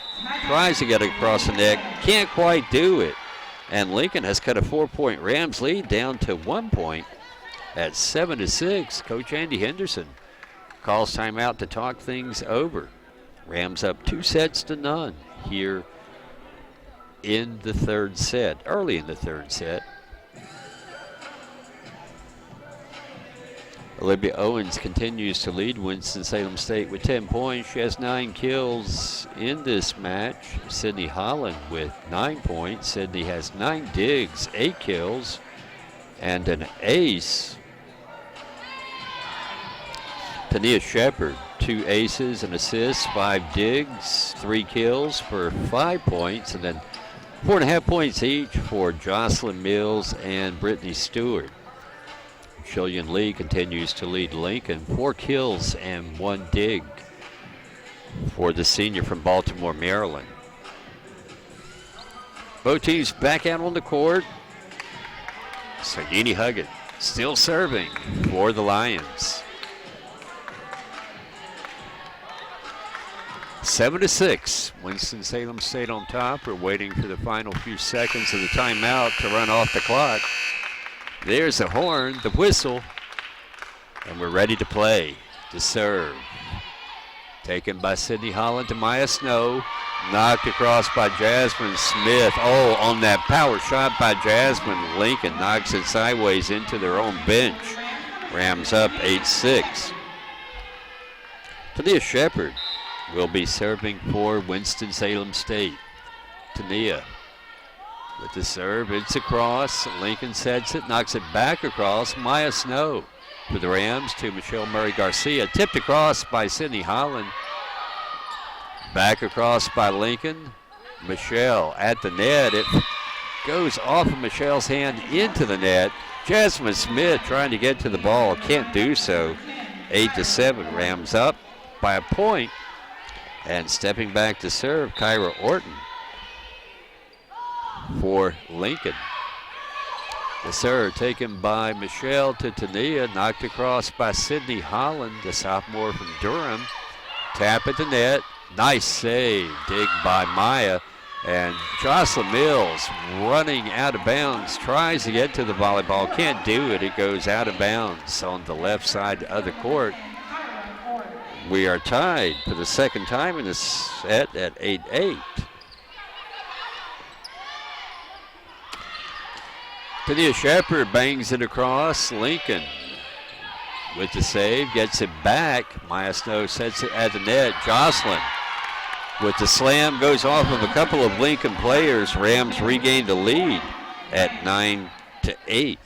tries to get it across the net, can't quite do it. And Lincoln has cut a 4-point Rams lead down to 1 point at 7-6. Coach Andy Henderson calls timeout to talk things over. Rams up 2-0 here in the third set, early in the third set. Olivia Owens continues to lead Winston-Salem State with 10 points. She has 9 kills in this match. Sydney Holland with 9 points. Sydney has 9 digs, 8 kills, and an ace. Tania Shepard, 2 aces, an assist, 5 digs, 3 kills for 5 points, and then 4.5 points each for Jocelyn Mills and Brittany Stewart. Shillian Lee continues to lead Lincoln, 4 kills and 1 dig for the senior from Baltimore, Maryland. Both teams back out on the court. Soyini Huggett still serving for the Lions. 7-6, Winston-Salem State on top. We're waiting for the final few seconds of the timeout to run off the clock. There's the horn, the whistle, and we're ready to play. To serve. Taken by Sydney Holland to Maya Snow. Knocked across by Jasmine Smith. Oh, on that power shot by Jasmine, Lincoln knocks it sideways into their own bench. Rams up 8-6. Tania Shepard will be serving for Winston-Salem State. Tania with the serve, it's across. Lincoln sets it, knocks it back across. Maya Snow for the Rams to Michelle Murray Garcia. Tipped across by Sydney Holland. Back across by Lincoln. Michelle at the net. It goes off of Michelle's hand into the net. Jasmine Smith trying to get to the ball, can't do so. 8-7, Rams up by a point. And stepping back to serve, Kyra Orton for Lincoln. The serve taken by Michelle to Tania, knocked across by Sydney Holland, the sophomore from Durham. Tap at the net, nice save, dig by Maya. And Jocelyn Mills running out of bounds, tries to get to the volleyball, can't do it. It goes out of bounds on the left side of the court. We are tied for the second time in the set at 8-8. Tania Shepard bangs it across. Lincoln with the save, gets it back. Maya Snow sets it at the net. Jocelyn with the slam, goes off of a couple of Lincoln players. Rams regain the lead at 9-8.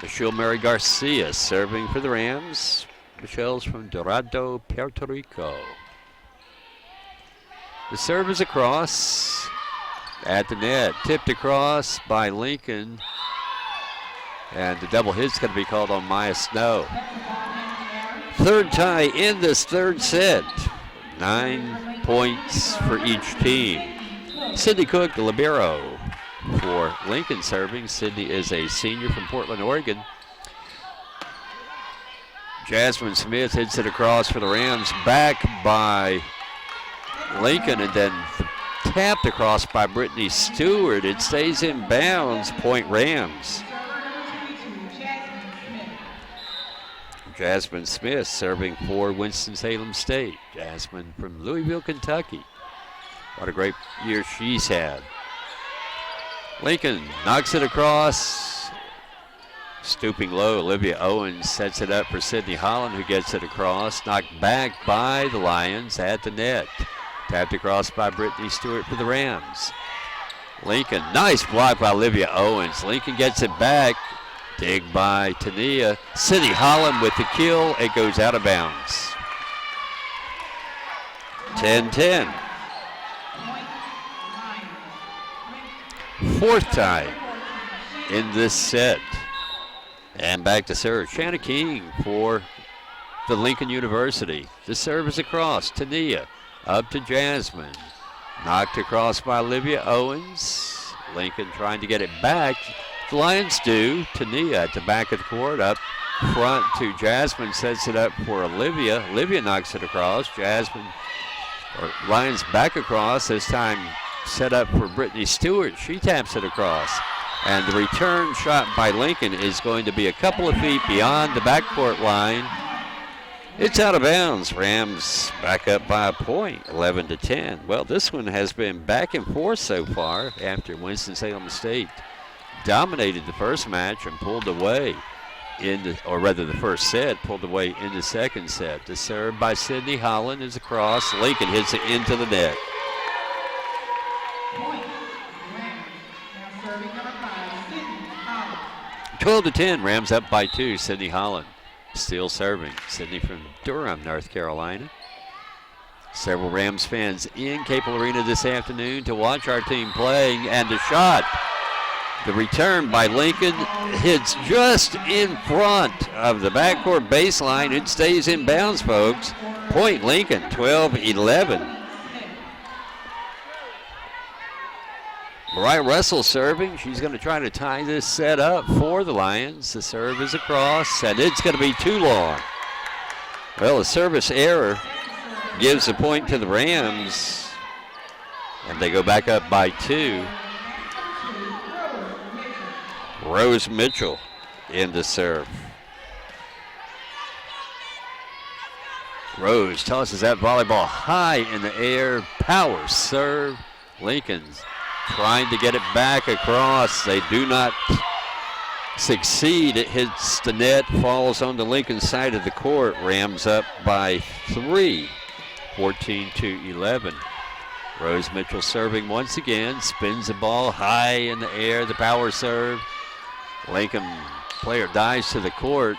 Michelle Murray Garcia serving for the Rams. Michelle's from Dorado, Puerto Rico. The serve is across at the net. Tipped across by Lincoln. And the double hit's going to be called on Maya Snow. Third tie in this third set. 9 points for each team. Sydney Cook, the libero for Lincoln serving. Sydney is a senior from Portland, Oregon. Jasmine Smith hits it across for the Rams, back by Lincoln, and then tapped across by Brittany Stewart. It stays in bounds, point Rams. Jasmine Smith serving for Winston-Salem State. Jasmine from Louisville, Kentucky. What a great year she's had. Lincoln knocks it across. Stooping low, Olivia Owens sets it up for Sydney Holland, who gets it across. Knocked back by the Lions at the net. Tapped across by Brittany Stewart for the Rams. Lincoln, nice block by Olivia Owens. Lincoln gets it back. Dig by Tania. Sydney Holland with the kill. It goes out of bounds. 10-10. Fourth tie in this set. And back to serve. Shanna King for the Lincoln University. The serve is across. Tania up to Jasmine. Knocked across by Olivia Owens. Lincoln trying to get it back. The Lions do. Tania at the back of the court. Up front to Jasmine. Sets it up for Olivia. Olivia knocks it across. Jasmine, or Lions back across. This time set up for Brittany Stewart. She taps it across. And the return shot by Lincoln is going to be a couple of feet beyond the backcourt line. It's out of bounds. Rams back up by a point, 11-10. Well, this one has been back and forth so far after Winston-Salem State dominated the first match and pulled away or rather the first set, pulled away in the second set. The serve by Sydney Holland is across. Lincoln hits it into the net. 12-10, Rams up by 2. Sydney Holland still serving. Sydney from Durham, North Carolina. Several Rams fans in Capel Arena this afternoon to watch our team playing, and the shot, the return by Lincoln, hits just in front of the backcourt baseline. It stays in bounds, folks. Point Lincoln, 12-11. Mariah Russell serving. She's going to try to tie this set up for the Lions. The serve is across, and it's going to be too long. Well, a service error gives the point to the Rams, and they go back up by 2. Rose Mitchell in the serve. Rose tosses that volleyball high in the air. Power serve. Lincoln's trying to get it back across. They do not succeed. It hits the net, falls on the Lincoln side of the court. Rams up by 3, 14-11. Rose Mitchell serving once again. Spins the ball high in the air. The power serve. Lincoln player dives to the court.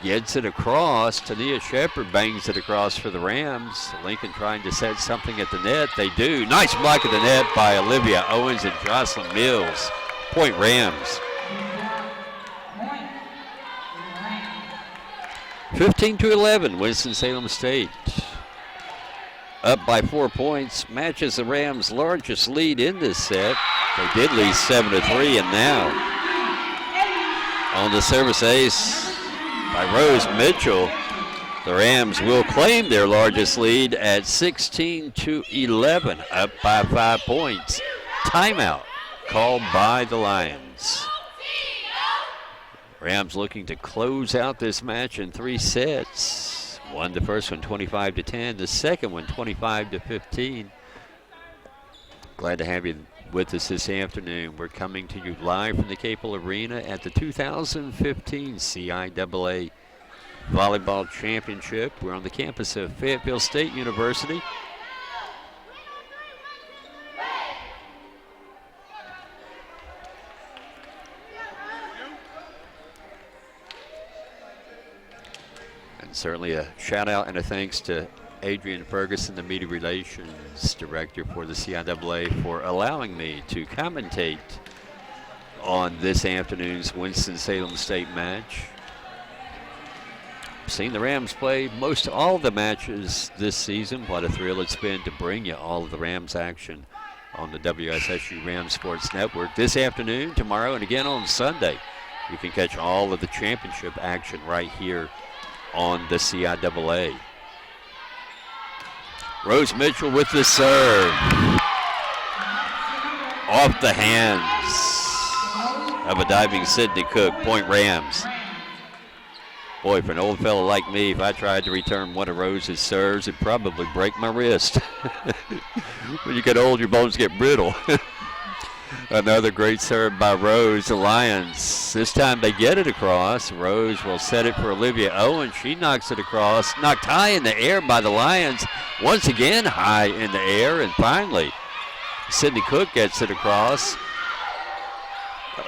Gets it across. Tania Shepard bangs it across for the Rams. Lincoln trying to set something at the net. They do. Nice block at the net by Olivia Owens and Jocelyn Mills. Point Rams. 15-11, Winston-Salem State. Up by 4 points. Matches the Rams' largest lead in this set. They did lead 7-3, and now on the service ace by Rose Mitchell, the Rams will claim their largest lead at 16-11, up by 5 points. Timeout called by the Lions. Rams looking to close out this match in 3 sets. Won the first one 25-10, the second one 25-15. Glad to have you with us this afternoon. We're coming to you live from the Capel Arena at the 2015 CIAA Volleyball Championship. We're on the campus of Fayetteville State University. And certainly a shout out and a thanks to Adrian Ferguson, the Media Relations Director for the CIAA, for allowing me to commentate on this afternoon's Winston-Salem State match. Seen the Rams play most all of the matches this season. What a thrill it's been to bring you all of the Rams action on the WSSU Rams Sports Network this afternoon, tomorrow, and again on Sunday. You can catch all of the championship action right here on the CIAA. Rose Mitchell with the serve. Off the hands of a diving Sydney Cook. Point Rams. Boy, for an old fellow like me, if I tried to return one of Rose's serves, it'd probably break my wrist. When you get old, your bones get brittle. Another great serve by Rose. The Lions, this time they get it across. Rose will set it for Olivia Owen. She knocks it across. Knocked high in the air by the Lions. Once again high in the air. And finally, Sydney Cook gets it across.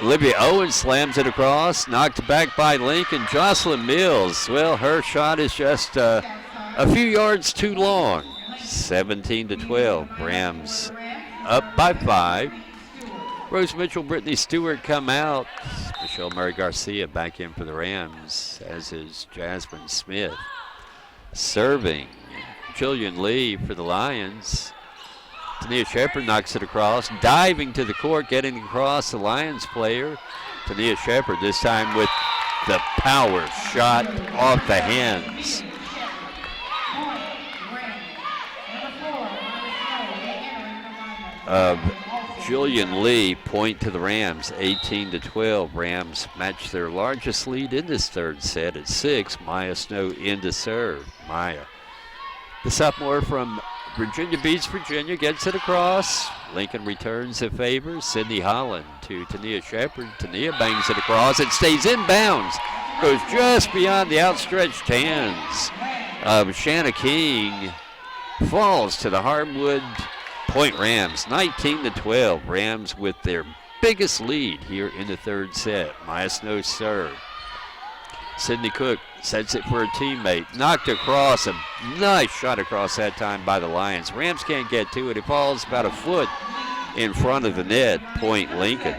Olivia Owen slams it across. Knocked back by Lincoln. Jocelyn Mills, well, her shot is just a few yards too long. 17-12. Rams up by 5. Rose Mitchell, Brittany Stewart come out. Michelle Murray Garcia back in for the Rams, as is Jasmine Smith. Serving, Jillian Lee for the Lions. Tania Shepard knocks it across, diving to the court, getting across the Lions player. Tania Shepard this time with the power shot off the hands of Jillian Lee. Point to the Rams, 18-12. Rams match their largest lead in this third set at 6. Maya Snow in to serve. Maya, the sophomore from Virginia Beach, Virginia, gets it across. Lincoln returns the favor. Sydney Holland to Tania Shepard. Tania bangs it across. It stays in bounds. Goes just beyond the outstretched hands of Shanna King. Falls to the hardwood. Point Rams, 19-12. Rams with their biggest lead here in the third set. Maya Snow serve. Sydney Cook sets it for a teammate. Knocked across, a nice shot across that time by the Lions. Rams can't get to it. It falls about a foot in front of the net. Point Lincoln,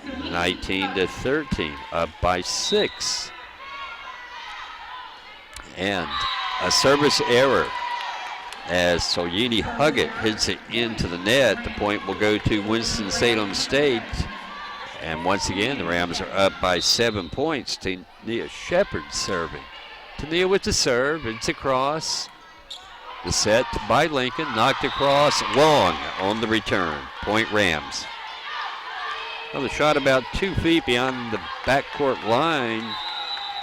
19-13, up by 6. And a service error as Soyini Huggett hits it into the net. The point will go to Winston-Salem State. And once again, the Rams are up by 7 points. Tania Shepard serving. Tania with the serve. It's across. The set by Lincoln. Knocked across. Long on the return. Point Rams. Well, the shot about 2 feet beyond the backcourt line.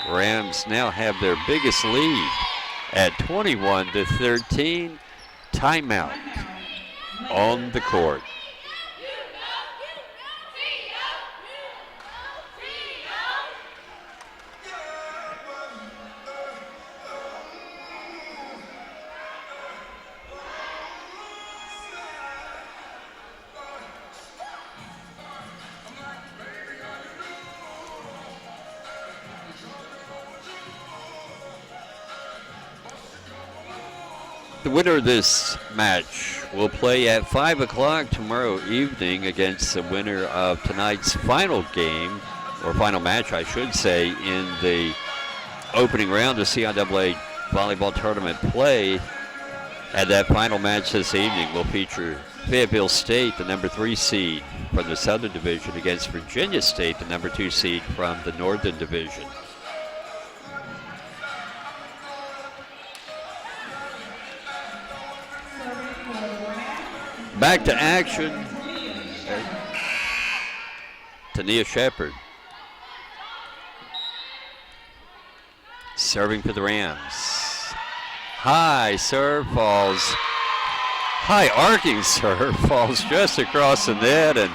Rams now have their biggest lead at 21-13. Timeout on the court. The winner of this match will play at 5 o'clock tomorrow evening against the winner of tonight's final game, or final match, I should say, in the opening round of CIAA Volleyball Tournament play. And that final match this evening will feature Fayetteville State, the number 3 seed from the Southern Division, against Virginia State, the number 2 seed from the Northern Division. Back to action. Tania Shepard serving for the Rams. High serve falls. High arcing serve falls just across the net, and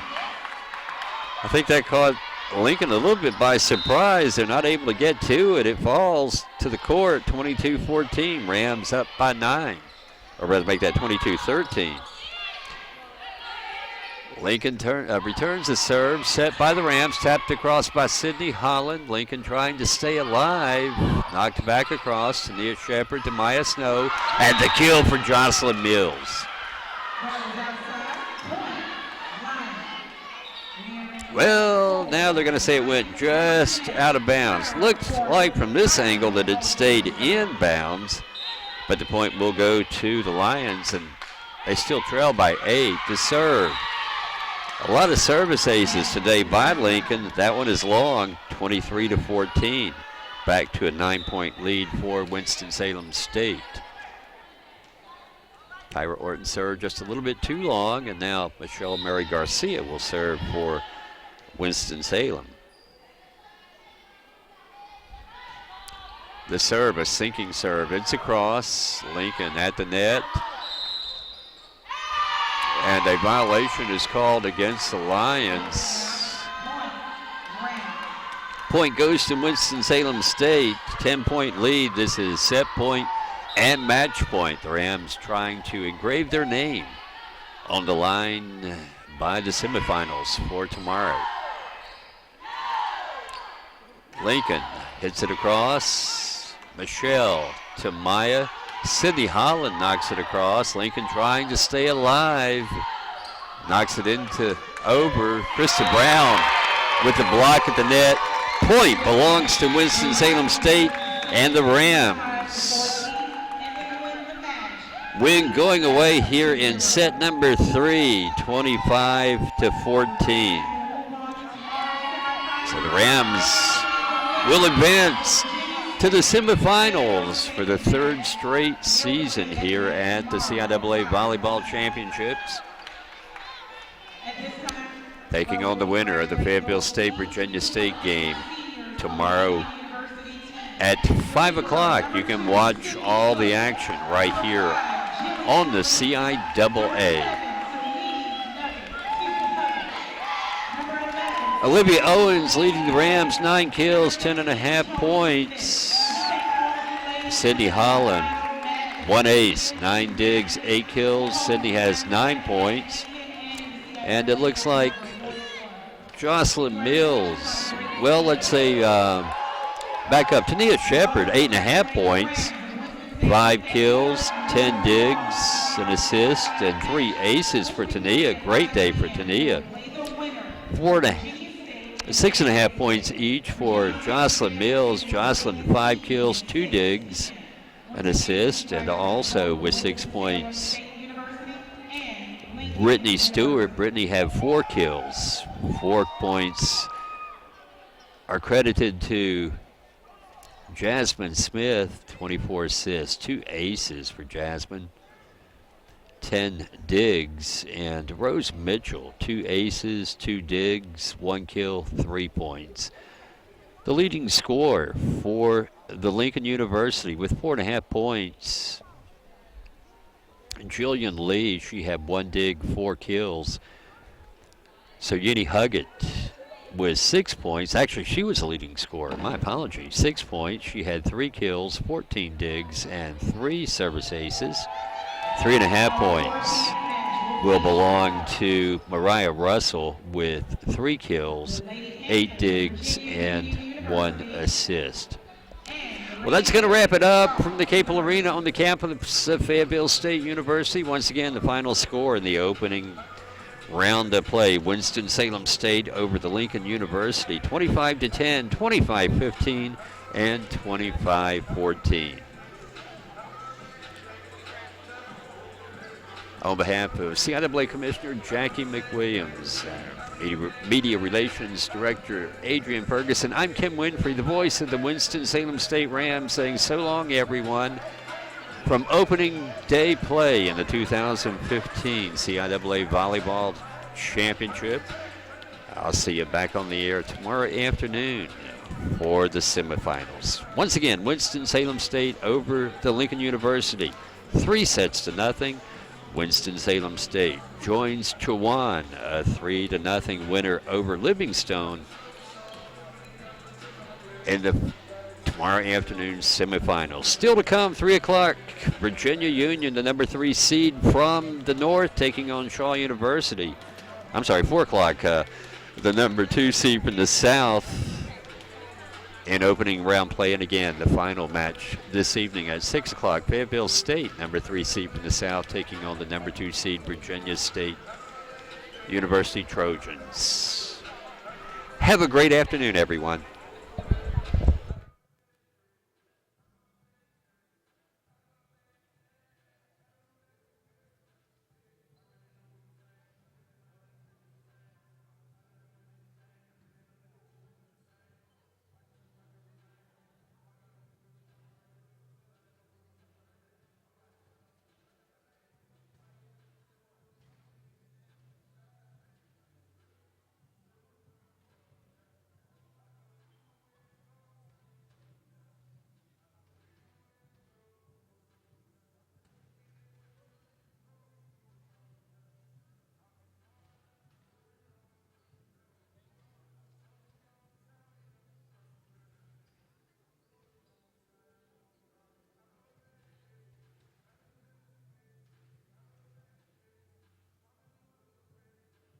I think that caught Lincoln a little bit by surprise. They're not able to get to it. It falls to the court. 22-14. Rams up by 9, or rather make that 22-13. Lincoln returns the serve, set by the Rams, tapped across by Sydney Holland. Lincoln trying to stay alive, knocked back across. Tania Shepard to Maya Snow, and the kill for Jocelyn Mills. Well, now they're going to say it went just out of bounds. Looked like from this angle that it stayed in bounds, but the point will go to the Lions, and they still trail by 8 to serve. A lot of service aces today by Lincoln. That one is long, 23-14. Back to a 9-point lead for Winston-Salem State. Tyra Orton served just a little bit too long, and now Michelle Mary Garcia will serve for Winston-Salem. The serve, a sinking serve. It's across. Lincoln at the net. And a violation is called against the Lions. Point goes to Winston-Salem State. 10-point lead. This is set point and match point. The Rams trying to engrave their name on the line by the semifinals for tomorrow. Lincoln hits it across. Michelle to Maya. Sydney Holland knocks it across. Lincoln trying to stay alive. Knocks it into over. Krista Brown with the block at the net. Point belongs to Winston-Salem State and the Rams. Win going away here in set number 3, 25-14. So the Rams will advance to the semifinals for the 3rd straight season here at the CIAA Volleyball Championships. Taking on the winner of the Fayetteville State-Virginia State game tomorrow at 5 o'clock. You can watch all the action right here on the CIAA. Olivia Owens leading the Rams, 9 kills, 10.5 points. Sydney Holland, 1 ace, 9 digs, 8 kills. Sydney has 9 points. And it looks like Jocelyn Mills, well, let's say back up. Tania Shepard, 8.5 points, 5 kills, 10 digs, an assist, and 3 aces for Tania. Great day for Tania. 6.5 points each for Jocelyn Mills. Jocelyn, 5 kills, 2 digs, an assist, and also with 6 points, Brittany Stewart. Brittany had 4 kills. 4 points are credited to Jasmine Smith, 24 assists, 2 aces for Jasmine, 10 digs, and Rose Mitchell, 2 aces, 2 digs, 1 kill, 3 points. The leading scorer for the Lincoln University with 4.5 points, Jillian Lee. She had 1 dig, 4 kills. So Yenny Huggett with 6 points. Actually, she was the leading scorer. My apologies. 6 points. She had 3 kills, 14 digs, and 3 service aces. 3.5 points will belong to Mariah Russell with 3 kills, 8 digs, and 1 assist. Well, that's going to wrap it up from the Capel Arena on the campus of Fayetteville State University. Once again, the final score in the opening round of play, Winston-Salem State over the Lincoln University, 25-10, 25-15, and 25-14. On behalf of CIAA Commissioner Jackie McWilliams, Media Relations Director Adrian Ferguson, I'm Kim Winfrey, the voice of the Winston-Salem State Rams, saying so long, everyone, from opening day play in the 2015 CIAA Volleyball Championship. I'll see you back on the air tomorrow afternoon for the semifinals. Once again, Winston-Salem State over the Lincoln University, 3-0. Winston-Salem State joins Chowan, a 3-0 winner over Livingstone in the tomorrow afternoon semifinals. Still to come, 3 o'clock, Virginia Union, the number 3 seed from the north, taking on Shaw University. I'm sorry, 4 o'clock, the number 2 seed from the south in opening round play. And again, the final match this evening at 6 o'clock, Fayetteville State, number 3 seed from the south, taking on the number 2 seed Virginia State University Trojans. Have a great afternoon, everyone.